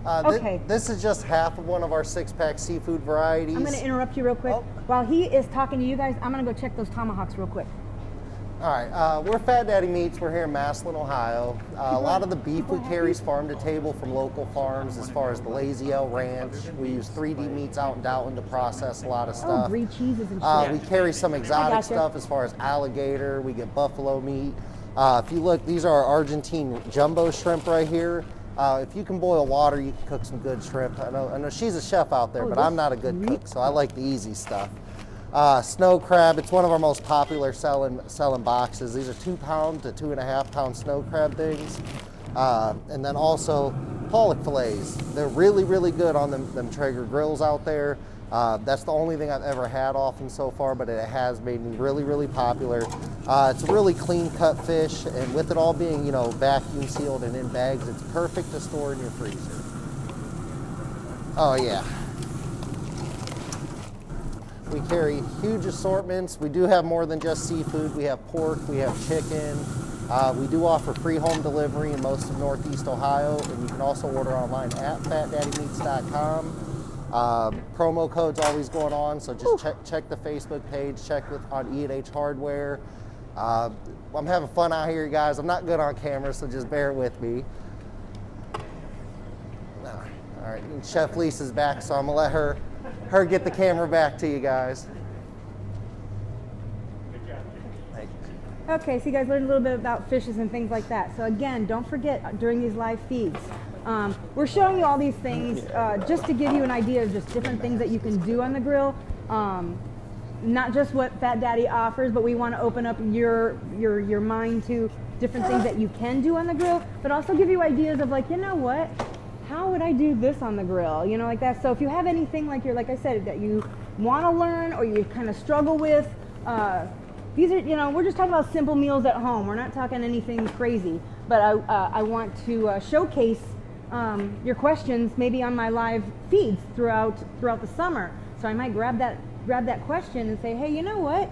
Yeah. Okay. This is just half of one of our 6-pack seafood varieties. I'm going to interrupt you real quick. Oh. While he is talking to you guys, I'm going to go check those tomahawks real quick. All right, we're Fat Daddy Meats. We're here in Massillon, Ohio. A lot of the beef we carry is farm to table from local farms. As far as the Lazy L Ranch, we use 3D meats out in Dalton to process a lot of stuff. Oh, grilled cheeses and shit. We carry some exotic gotcha. stuff as far as alligator. We get buffalo meat. If you look, these are our Argentine jumbo shrimp right here. If you can boil water, you can cook some good shrimp. I know she's a chef out there, but I'm not a good cook, so I like the easy stuff. Snow crab, it's one of our most popular selling boxes. These are 2 pound to 2.5 pound snow crab things. And then also pollock fillets. They're really, really good on them Traeger grills out there. That's the only thing I've ever had off them so far, but it has made me really, really popular. It's a really clean cut fish, and with it all being, you know, vacuum sealed and in bags, it's perfect to store in your freezer. Oh yeah. We carry huge assortments. We do have more than just seafood. We have pork, we have chicken. We do offer free home delivery in most of Northeast Ohio, and you can also order online at fatdaddymeats.com. Promo code's always going on, so just check the Facebook page, on E&H Hardware. I'm having fun out here, guys. I'm not good on camera, so just bear with me. All right, and Chef Lisa's back, so I'm gonna let her get the camera back to you guys. Okay, so you guys learned a little bit about fishes and things like that. So again, don't forget during these live feeds, we're showing you all these things just to give you an idea of just different things that you can do on the grill. Not just what Fat Daddy offers, but we want to open up your mind to different things that you can do on the grill, but also give you ideas of like, you know what? How would I do this on the grill? You know, like that. So if you have anything like I said, that you want to learn or you kind of struggle with, these are, you know, we're just talking about simple meals at home. We're not talking anything crazy, but I want to showcase your questions maybe on my live feeds throughout the summer. So I might grab that question and say, hey, you know what?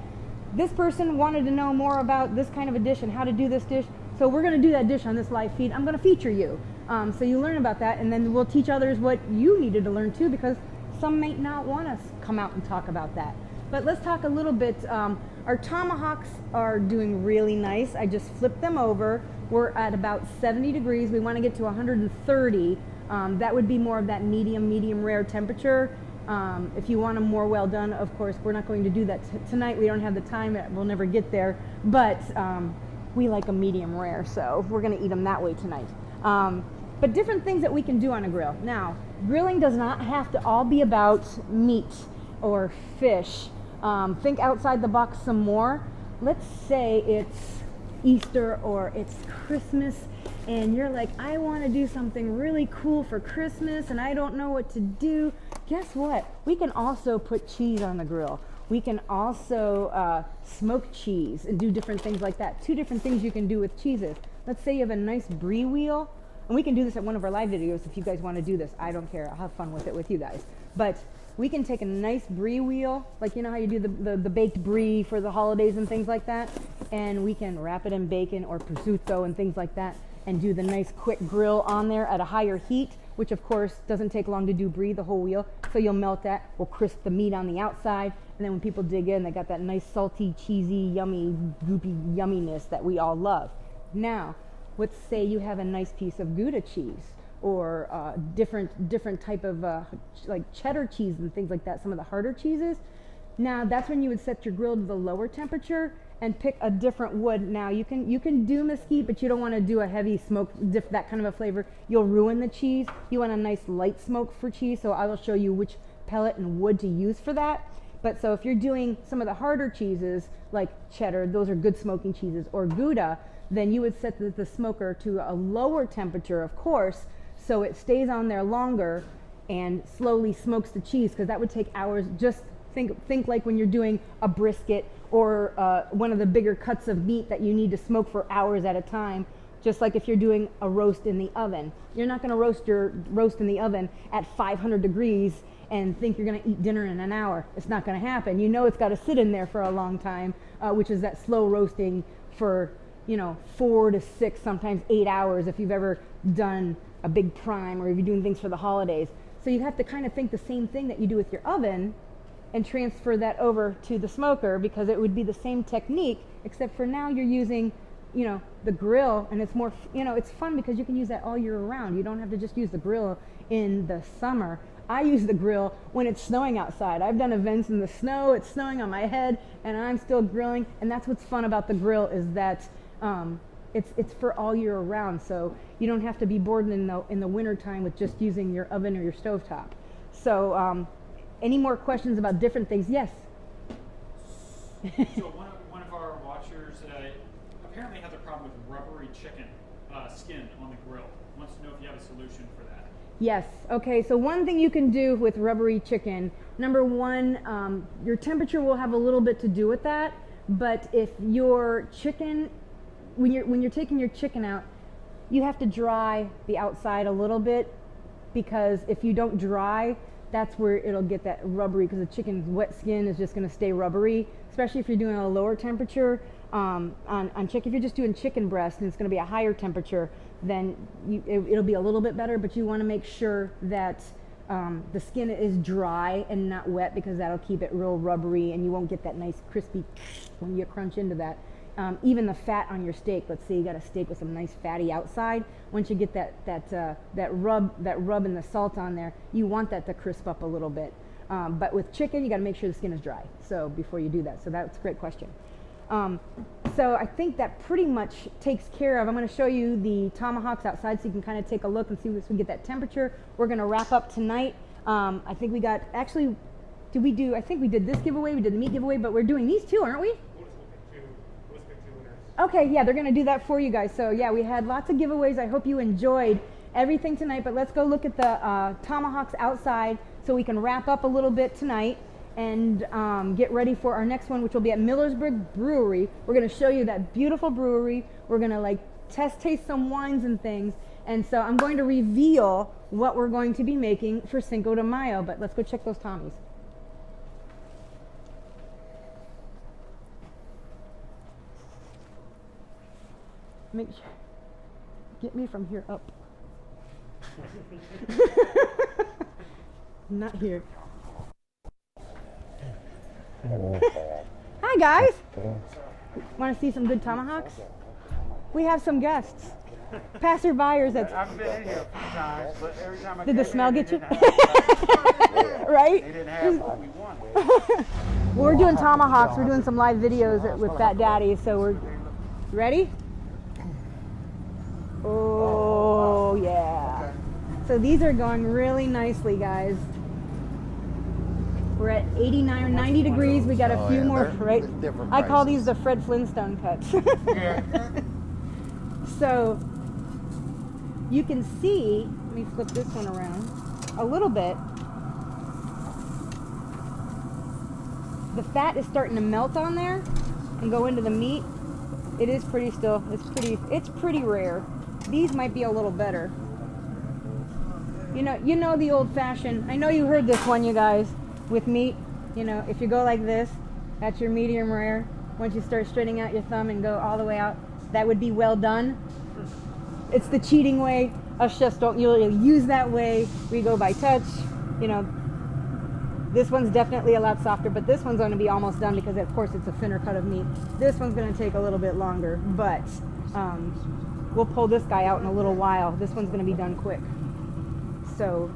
This person wanted to know more about this kind of a dish and how to do this dish. So we're going to do that dish on this live feed. I'm going to feature you. So you learn about that, and then we'll teach others what you needed to learn too, because some may not want us to come out and talk about that. But let's talk a little bit. Our tomahawks are doing really nice. I just flipped them over. We're at about 70 degrees. We want to get to 130. That would be more of that medium rare temperature. If you want them more well done, of course, we're not going to do that tonight. We don't have the time. We'll never get there. But we like a medium rare, so we're going to eat them that way tonight. But different things that we can do on a grill. Now, grilling does not have to all be about meat or fish. Think outside the box some more. Let's say it's Easter or it's Christmas and you're like, I want to do something really cool for Christmas and I don't know what to do. Guess what? We can also put cheese on the grill. We can also smoke cheese and do different things like that. 2 different things you can do with cheeses. Let's say you have a nice brie wheel, and we can do this at one of our live videos if you guys want to do this. I don't care. I'll have fun with it with you guys. But we can take a nice brie wheel, like you know how you do the baked brie for the holidays and things like that, and we can wrap it in bacon or prosciutto and things like that, and do the nice quick grill on there at a higher heat, which of course doesn't take long to do brie, the whole wheel. So you'll melt that, we'll crisp the meat on the outside, and then when people dig in, they got that nice salty, cheesy, yummy, goopy yumminess that we all love. Now, let's say you have a nice piece of Gouda cheese or different type of like cheddar cheese and things like that, some of the harder cheeses. Now that's when you would set your grill to the lower temperature and pick a different wood. Now you can do mesquite, but you don't want to do a heavy smoke, that kind of a flavor. You'll ruin the cheese. You want a nice light smoke for cheese, so I will show you which pellet and wood to use for that. But so if you're doing some of the harder cheeses like cheddar, those are good smoking cheeses, or Gouda, then you would set the smoker to a lower temperature, of course, so it stays on there longer and slowly smokes the cheese, because that would take hours. Just think like when you're doing a brisket or one of the bigger cuts of meat that you need to smoke for hours at a time, Just like if you're doing a roast in the oven. You're not going to roast your roast in the oven at 500 degrees and think you're going to eat dinner in an hour. It's not going to happen. You know it's got to sit in there for a long time, which is that slow roasting for, 4 to 6, sometimes 8 hours if you've ever done a big prime or if you're doing things for the holidays. So you have to kind of think the same thing that you do with your oven and transfer that over to the smoker, because it would be the same technique, except for now you're using the grill, and it's more, it's fun because you can use that all year round. You don't have to just use the grill in the summer. I use the grill when it's snowing outside. I've done events in the snow, it's snowing on my head, and I'm still grilling. And that's what's fun about the grill, is that it's for all year round. So you don't have to be bored in the winter time with just using your oven or your stovetop. So any more questions about different things? Yes. So one of our watchers apparently has a problem with rubbery chicken skin on the grill. Wants to know if you have a solution for that. Yes. Okay. So one thing you can do with rubbery chicken, number one, your temperature will have a little bit to do with that. But if your chicken, when you're taking your chicken out, you have to dry the outside a little bit, because if you don't dry, that's where it'll get that rubbery, because the chicken's wet skin is just going to stay rubbery, especially if you're doing a lower temperature on chicken. If you're just doing chicken breast and it's going to be a higher temperature, then it'll be a little bit better, but you want to make sure that the skin is dry and not wet, because that'll keep it real rubbery and you won't get that nice crispy when you crunch into that. Even the fat on your steak, let's say you got a steak with some nice fatty outside, once you get that rub and the salt on there, you want that to crisp up a little bit. But with chicken, you got to make sure the skin is dry, so before you do that. So that's a great question. So I think that pretty much takes care of, I'm going to show you the tomahawks outside so you can kind of take a look and see if we get that temperature. We're going to wrap up tonight. I think we got, actually, I think we did this giveaway, we did the meat giveaway, but we're doing these two, aren't we? Okay, yeah, they're going to do that for you guys. So yeah, we had lots of giveaways. I hope you enjoyed everything tonight, but let's go look at the tomahawks outside so we can wrap up a little bit tonight and get ready for our next one, which will be at Millersburg Brewery. We're going to show you that beautiful brewery. We're going to taste some wines and things. And so I'm going to reveal what we're going to be making for Cinco de Mayo, but let's go check those Tommies. Get me from here up. Not here. Hi guys. Want to see some good tomahawks? We have some guests. Passerbyers. I've been in here a few times, but every time I Did the smell get you? They Right? didn't have what we wanted. Well, we're doing tomahawks. We're doing some live videos with Fat Daddy. So we're ready? Oh, yeah. So these are going really nicely, guys. We're at 89 or 90 degrees. We got a few more, right? I call these the Fred Flintstone cuts. So you can see, let me flip this one around a little bit. The fat is starting to melt on there and go into the meat. It is pretty still, it's pretty rare. These might be a little better. You know the old fashioned, I know you heard this one, you guys, with meat. If you go like this, that's your medium rare. Once you start straightening out your thumb and go all the way out, that would be well done. It's the cheating way. Us chefs don't usually use that way. We go by touch. This one's definitely a lot softer, but this one's going to be almost done because, of course, it's a thinner cut of meat. This one's going to take a little bit longer, but we'll pull this guy out in a little while. This one's going to be done quick. So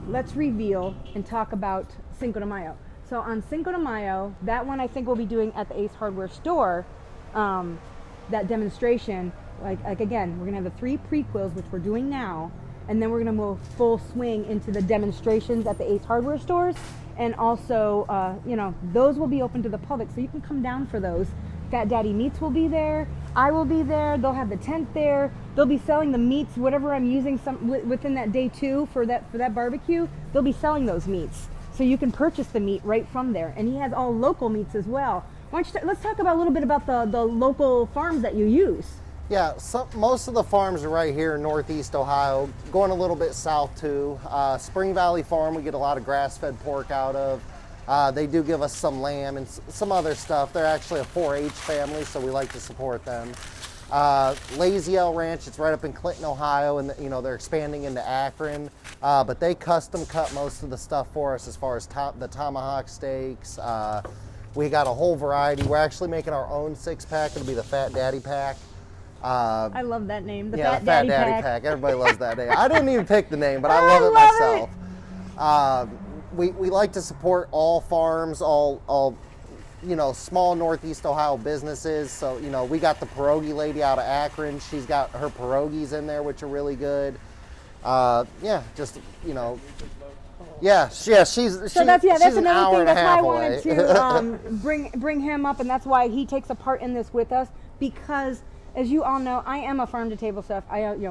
let's reveal and talk about Cinco de Mayo. So on Cinco de Mayo, that one I think we'll be doing at the Ace Hardware store, that demonstration. Like again, we're going to have the 3 prequels, which we're doing now, and then we're going to move full swing into the demonstrations at the Ace Hardware stores. And also, those will be open to the public, so you can come down for those. Fat Daddy Meats will be there. I will be there. They'll have the tent there. They'll be selling the meats, whatever I'm using within that day too for that barbecue. They'll be selling those meats, so you can purchase the meat right from there. And he has all local meats as well. Why don't you let's talk about a little bit about the local farms that you use. Yeah, most of the farms are right here in Northeast Ohio, going a little bit south too. Spring Valley Farm, we get a lot of grass-fed pork out of. They do give us some lamb and some other stuff. They're actually a 4-H family, so we like to support them. Lazy L Ranch, it's right up in Clinton, Ohio, and you know they're expanding into Akron. But they custom cut most of the stuff for us as far as the tomahawk steaks. We got a whole variety. We're actually making our own 6-pack. It'll be the Fat Daddy Pack. I love that name. The Yeah, Fat the Fat Daddy Daddy Pack. Pack. Everybody loves that name. I didn't even pick the name, but I love it myself. We like to support all farms, all you know, small Northeast Ohio businesses. So, you know, we got the pierogi lady out of Akron. She's got her pierogies in there, which are really good. Yeah, just, you know, she's That's an another hour thing. and a That's why I half wanted away. to bring him up, and that's why he takes a part in this with us, because as you all know, I am a farm to table chef.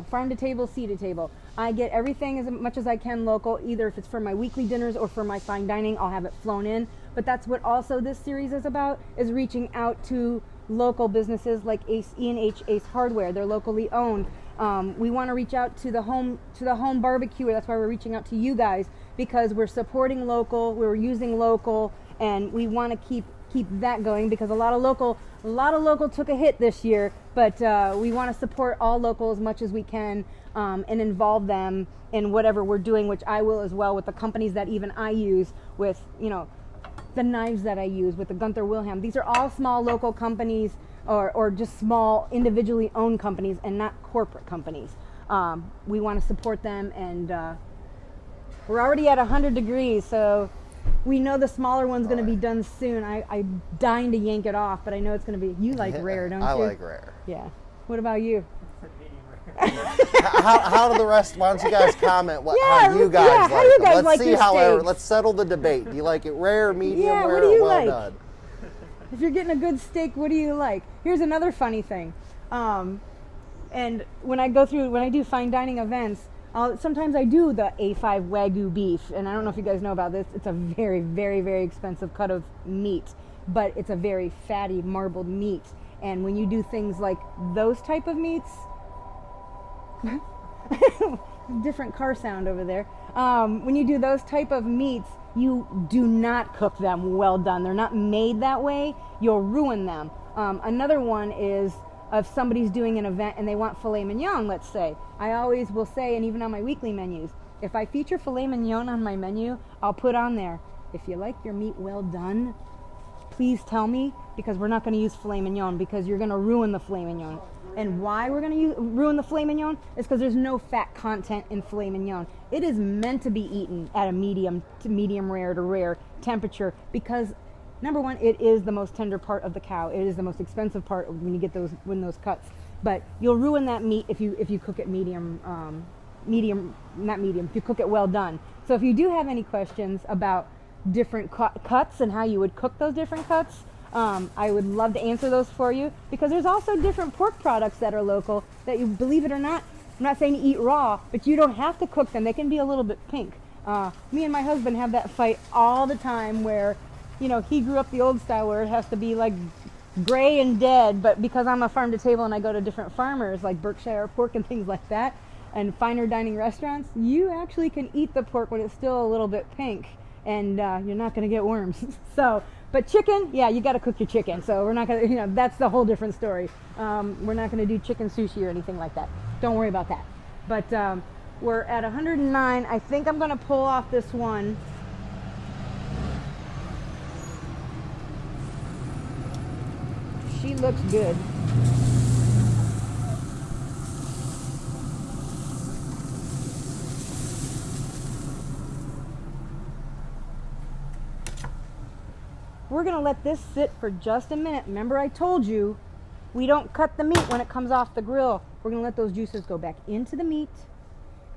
Farm to table, sea to table. I get everything as much as I can local, either if it's for my weekly dinners or for my fine dining, I'll have it flown in. But that's what also this series is about, is reaching out to local businesses like E&H Ace Hardware. They're locally owned. We want to reach out to the home barbecue. That's why we're reaching out to you guys, because we're supporting local, we're using local, and we want to keep that going, because a lot of local took a hit this year, but we want to support all local as much as we can, and involve them in whatever we're doing, which I will as well, with the companies that even I use, with, you know, the knives that I use with the Gunther Wilhelm. These are all small local companies, or just small individually owned companies, and not corporate companies. We want to support them, and we're already at 100 degrees, so we know the smaller one's going to be done soon. I'm dying to yank it off, but I know it's going to be. You like rare, don't you? I like rare. Yeah. What about you? How do the rest? Why don't you guys comment how you guys like how you them? guys Let's like see your steaks. Let's settle the debate. Do you like it rare, medium Yeah, rare, what do you or well like? done? If you're getting a good steak, what do you like? Here's another funny thing. And when I do fine dining events, sometimes I do the A5 Wagyu beef, and I don't know if you guys know about this. It's a very, very, very expensive cut of meat, but it's a very fatty, marbled meat. And when you do things like those type of meats, different car sound over there. When you do those type of meats, you do not cook them well done. They're not made that way. You'll ruin them. Another one is, if somebody's doing an event and they want filet mignon, let's say, I always will say, and even on my weekly menus, if I feature filet mignon on my menu, I'll put on there, if you like your meat well done, please tell me, because we're not going to use filet mignon, because you're going to ruin the filet mignon. And why we're going to ruin the filet mignon is because there's no fat content in filet mignon. It is meant to be eaten at a medium to medium rare to rare temperature, because number one, it is the most tender part of the cow. It is the most expensive part when you get those cuts. But you'll ruin that meat if you cook it medium, not medium, if you cook it well done. So if you do have any questions about different cuts and how you would cook those different cuts, I would love to answer those for you, because there's also different pork products that are local that, you believe it or not, I'm not saying eat raw, but you don't have to cook them. They can be a little bit pink. Me and my husband have that fight all the time, where, you know, he grew up the old style where it has to be like gray and dead, but because I'm a farm to table and I go to different farmers like Berkshire Pork and things like that, and finer dining restaurants, you actually can eat the pork when it's still a little bit pink, and you're not going to get worms. So, but chicken, yeah, you got to cook your chicken. So we're not going to, you know, that's the whole different story. We're not going to do chicken sushi or anything like that. Don't worry about that. But we're at 109. I think I'm going to pull off this one. She looks good. We're going to let this sit for just a minute. Remember, I told you we don't cut the meat when it comes off the grill. We're going to let those juices go back into the meat,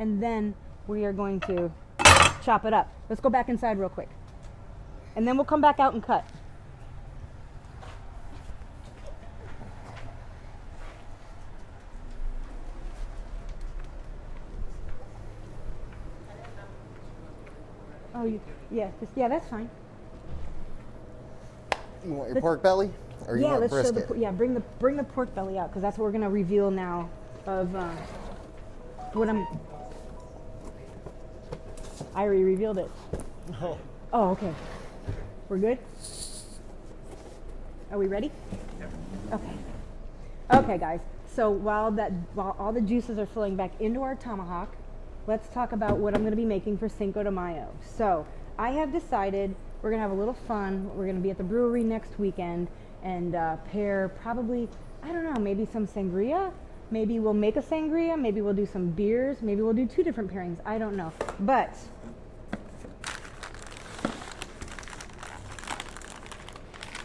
and then we are going to chop it up. Let's go back inside real quick, and then we'll come back out and cut. Oh, yeah, that's fine. You want your pork belly, or you Yeah, want let's show brisket? the bring the pork belly out because that's what we're gonna reveal now of what I'm. I already revealed it. Oh, okay. We're good. Are we ready? Okay. Okay, guys. So while all the juices are flowing back into our tomahawk, let's talk about what I'm going to be making for Cinco de Mayo. So I have decided we're going to have a little fun. We're going to be at the brewery next weekend and pair probably, I don't know, maybe some sangria. Maybe we'll make a sangria. Maybe we'll do some beers. Maybe we'll do 2 different pairings. I don't know. But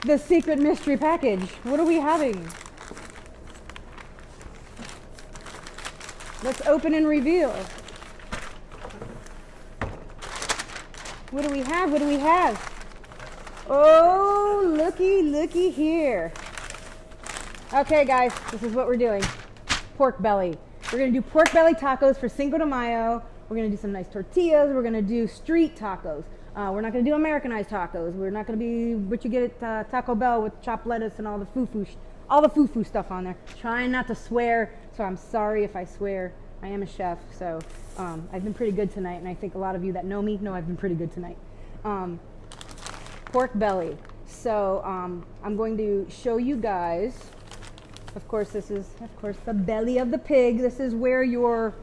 the secret mystery package. What are we having? Let's open and reveal. What do we have? What do we have? Oh, looky here. Okay, guys, this is what we're doing. Pork belly. We're going to do pork belly tacos for Cinco de Mayo. We're going to do some nice tortillas. We're going to do street tacos. We're not going to do Americanized tacos. We're not going to be what you get at Taco Bell with chopped lettuce and all the foo-foo stuff on there. Trying not to swear, so I'm sorry if I swear. I am a chef, so I've been pretty good tonight, and I think a lot of you that know me know I've been pretty good tonight. Pork belly. So I'm going to show you guys. Of course, this is, the belly of the pig. This is where your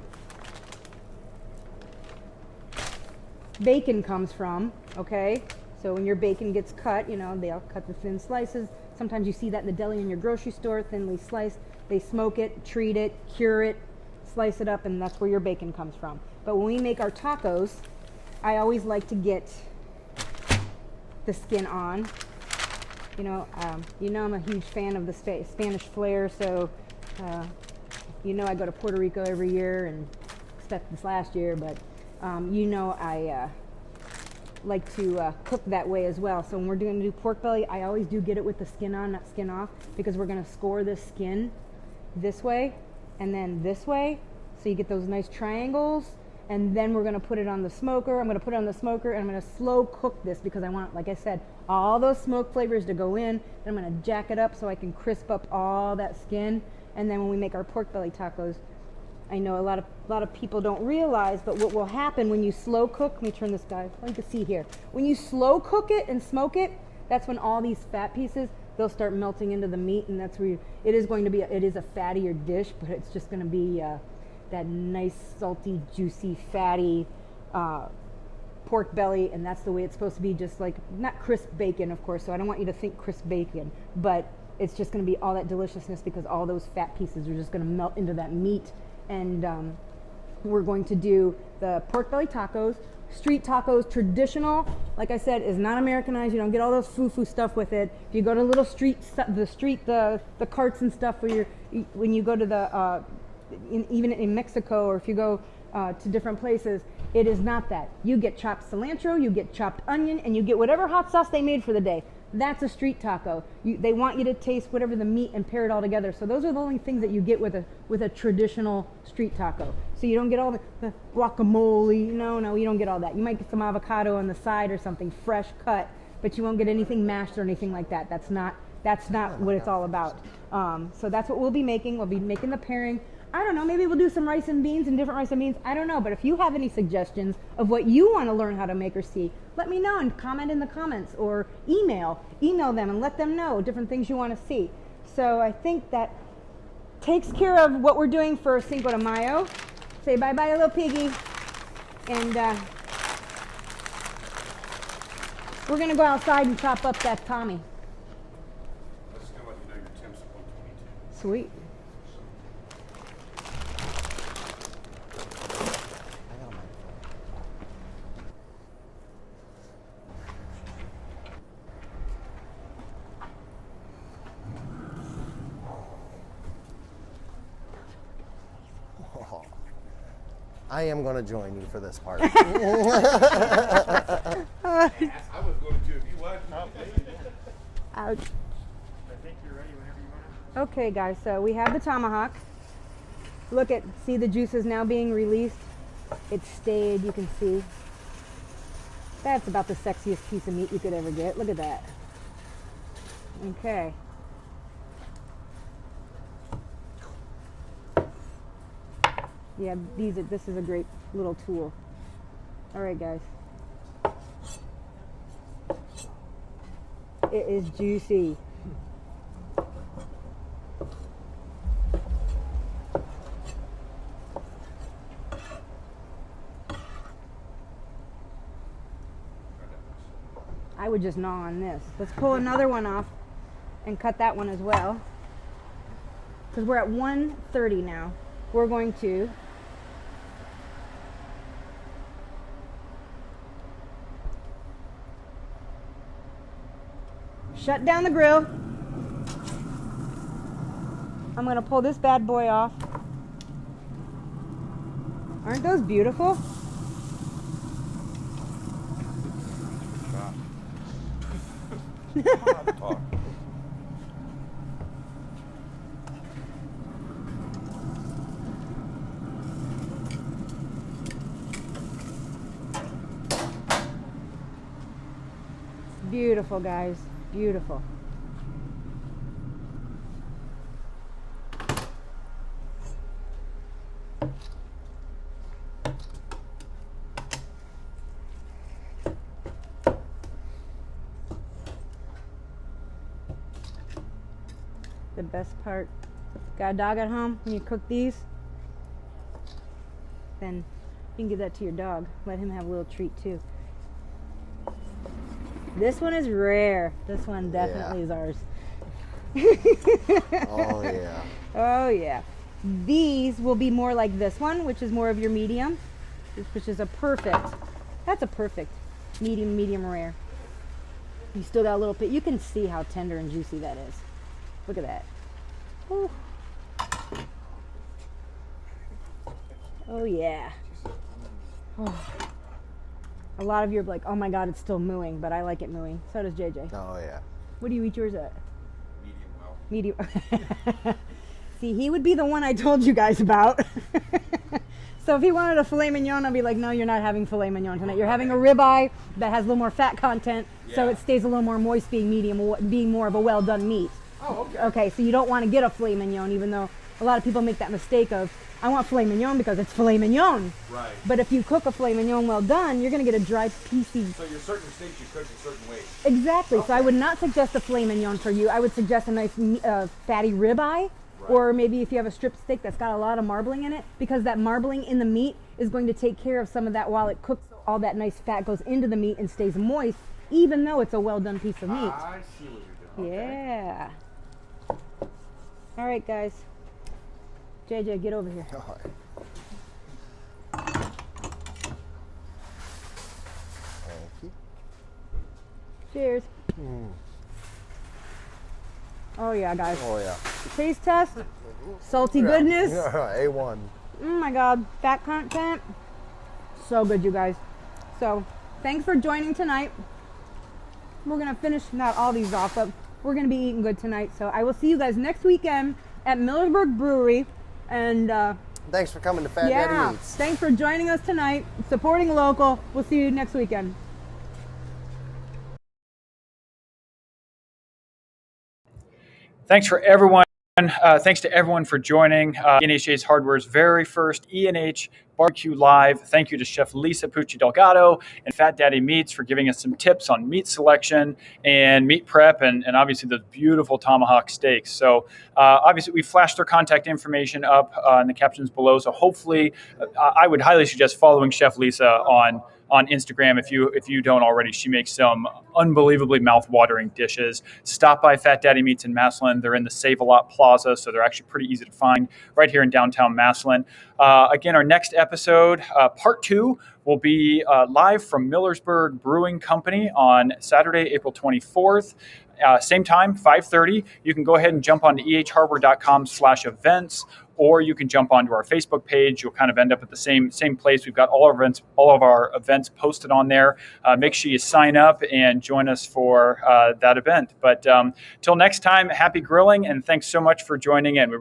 bacon comes from, okay? So when your bacon gets cut, you know, they'll cut the thin slices. Sometimes you see that in the deli in your grocery store, thinly sliced. They smoke it, treat it, cure it, slice it up, and that's where your bacon comes from. But when we make our tacos, I always like to get the skin on. You know I'm a huge fan of the Spanish flair, so you know I go to Puerto Rico every year, and except this last year, but you know I like to cook that way as well. So when we're going to do pork belly, I always do get it with the skin on, not skin off, because we're going to score this skin this way and then this way, so you get those nice triangles. And then we're going to put it on the smoker. I'm going to put it on the smoker, and I'm going to slow cook this because I want, like I said, all those smoke flavors to go in. Then I'm going to jack it up so I can crisp up all that skin. And then when we make our pork belly tacos, I know a lot of people don't realize, but what will happen when you slow cook, let me turn this guy, you can see here. When you slow cook it and smoke it, that's when all these fat pieces, they'll start melting into the meat, and that's where it is a fattier dish, but it's just going to be that nice, salty, juicy, fatty pork belly, and that's the way it's supposed to be, just like, not crisp bacon, of course, so I don't want you to think crisp bacon, but it's just going to be all that deliciousness because all those fat pieces are just going to melt into that meat. And we're going to do the pork belly tacos, street tacos, traditional, like I said, is not Americanized. You don't get all those foo-foo stuff with it. If you go to little the carts and stuff when you go to the even in Mexico, or if you go to different places, it is not that. You get chopped cilantro, you get chopped onion, and you get whatever hot sauce they made for the day. That's a street taco. They want you to taste whatever the meat and pair it all together. So those are the only things that you get with a traditional street taco. So you don't get all the guacamole. No, you don't get all that. You might get some avocado on the side or something fresh cut, but you won't get anything mashed or anything like that. That's not what it's all about. So that's what we'll be making. We'll be making the pairing. I don't know, maybe we'll do some rice and beans and different rice and beans. I don't know, but if you have any suggestions of what you want to learn how to make or see, let me know and comment in the comments, or email them and let them know different things you want to see. So I think that takes care of what we're doing for Cinco de Mayo. Say bye-bye, little piggy. And we're going to go outside and chop up that Tommy. Let's go let you know your temps at 122. Sweet. I am going to join you for this part. I was going to if you wasn't. Ouch. I think you're ready whenever you want. Okay, guys, so we have the tomahawk. See the juices now being released. It's stayed, you can see. That's about the sexiest piece of meat you could ever get. Look at that. Okay. Yeah, this is a great little tool. All right, guys. It is juicy. I would just gnaw on this. Let's pull another one off and cut that one as well. Because we're at 130 now. We're going to shut down the grill. I'm going to pull this bad boy off. Aren't those beautiful? Beautiful, guys. Beautiful. The best part. Got a dog at home? When you cook these, then you can give that to your dog. Let him have a little treat too. This one is rare. This one definitely is ours. Oh yeah. Oh yeah. These will be more like this one, which is more of your medium, which is a perfect. That's a perfect medium rare. You still got a little bit. You can see how tender and juicy that is. Look at that. Ooh. Oh yeah. Oh. A lot of you are like, oh my God, it's still mooing, but I like it mooing. So does JJ. Oh yeah. What do you eat yours at? Medium well. Medium. See, he would be the one I told you guys about. So if he wanted a filet mignon, I'd be like, no, you're not having filet mignon tonight. You're having a ribeye that has a little more fat content, so it stays a little more moist, being medium, being more of a well done meat. Oh, okay. Okay, so you don't want to get a filet mignon, even though a lot of people make that mistake of, I want filet mignon because it's filet mignon. Right. But if you cook a filet mignon well done, you're going to get a dry, piecey. So your certain steaks you cook in certain ways. Exactly. So I would not suggest a filet mignon for you. I would suggest a nice fatty ribeye, or maybe if you have a strip steak that's got a lot of marbling in it, because that marbling in the meat is going to take care of some of that while it cooks. All that nice fat goes into the meat and stays moist, even though it's a well done piece of meat. I see what you're doing. Yeah. All right, guys. JJ, get over here. All right. Thank you. Cheers. Oh yeah, guys. Oh yeah. Taste test. Salty goodness. A1. Oh my God. Fat content. So good, you guys. So thanks for joining tonight. We're going to finish not all these off, but we're going to be eating good tonight. So I will see you guys next weekend at Millersburg Brewery. And Thanks for coming to Fat Daddy Meats. Thanks for joining us tonight, supporting local. We'll see you next weekend. Thanks for everyone. Thanks to everyone for joining E&H Hardware's very first E&H Barbecue Live. Thank you to Chef Lisa Pucci Delgado and Fat Daddy Meats for giving us some tips on meat selection and meat prep, and obviously the beautiful tomahawk steaks. So obviously we flashed their contact information up in the captions below. So hopefully I would highly suggest following Chef Lisa on Instagram if you don't already. She makes some unbelievably mouth-watering dishes. Stop by Fat Daddy Meats in Massillon. They're in the Save-A-Lot Plaza, so they're actually pretty easy to find right here in downtown Massillon. Again, our next episode, part 2, will be live from Millersburg Brewing Company on Saturday, April 24th. Same time, 5:30. You can go ahead and jump on to ehharbor.com/events, or you can jump onto our Facebook page. You'll kind of end up at the same place. We've got all of our events posted on there. Make sure you sign up and join us for that event. But till next time, happy grilling, and thanks so much for joining in.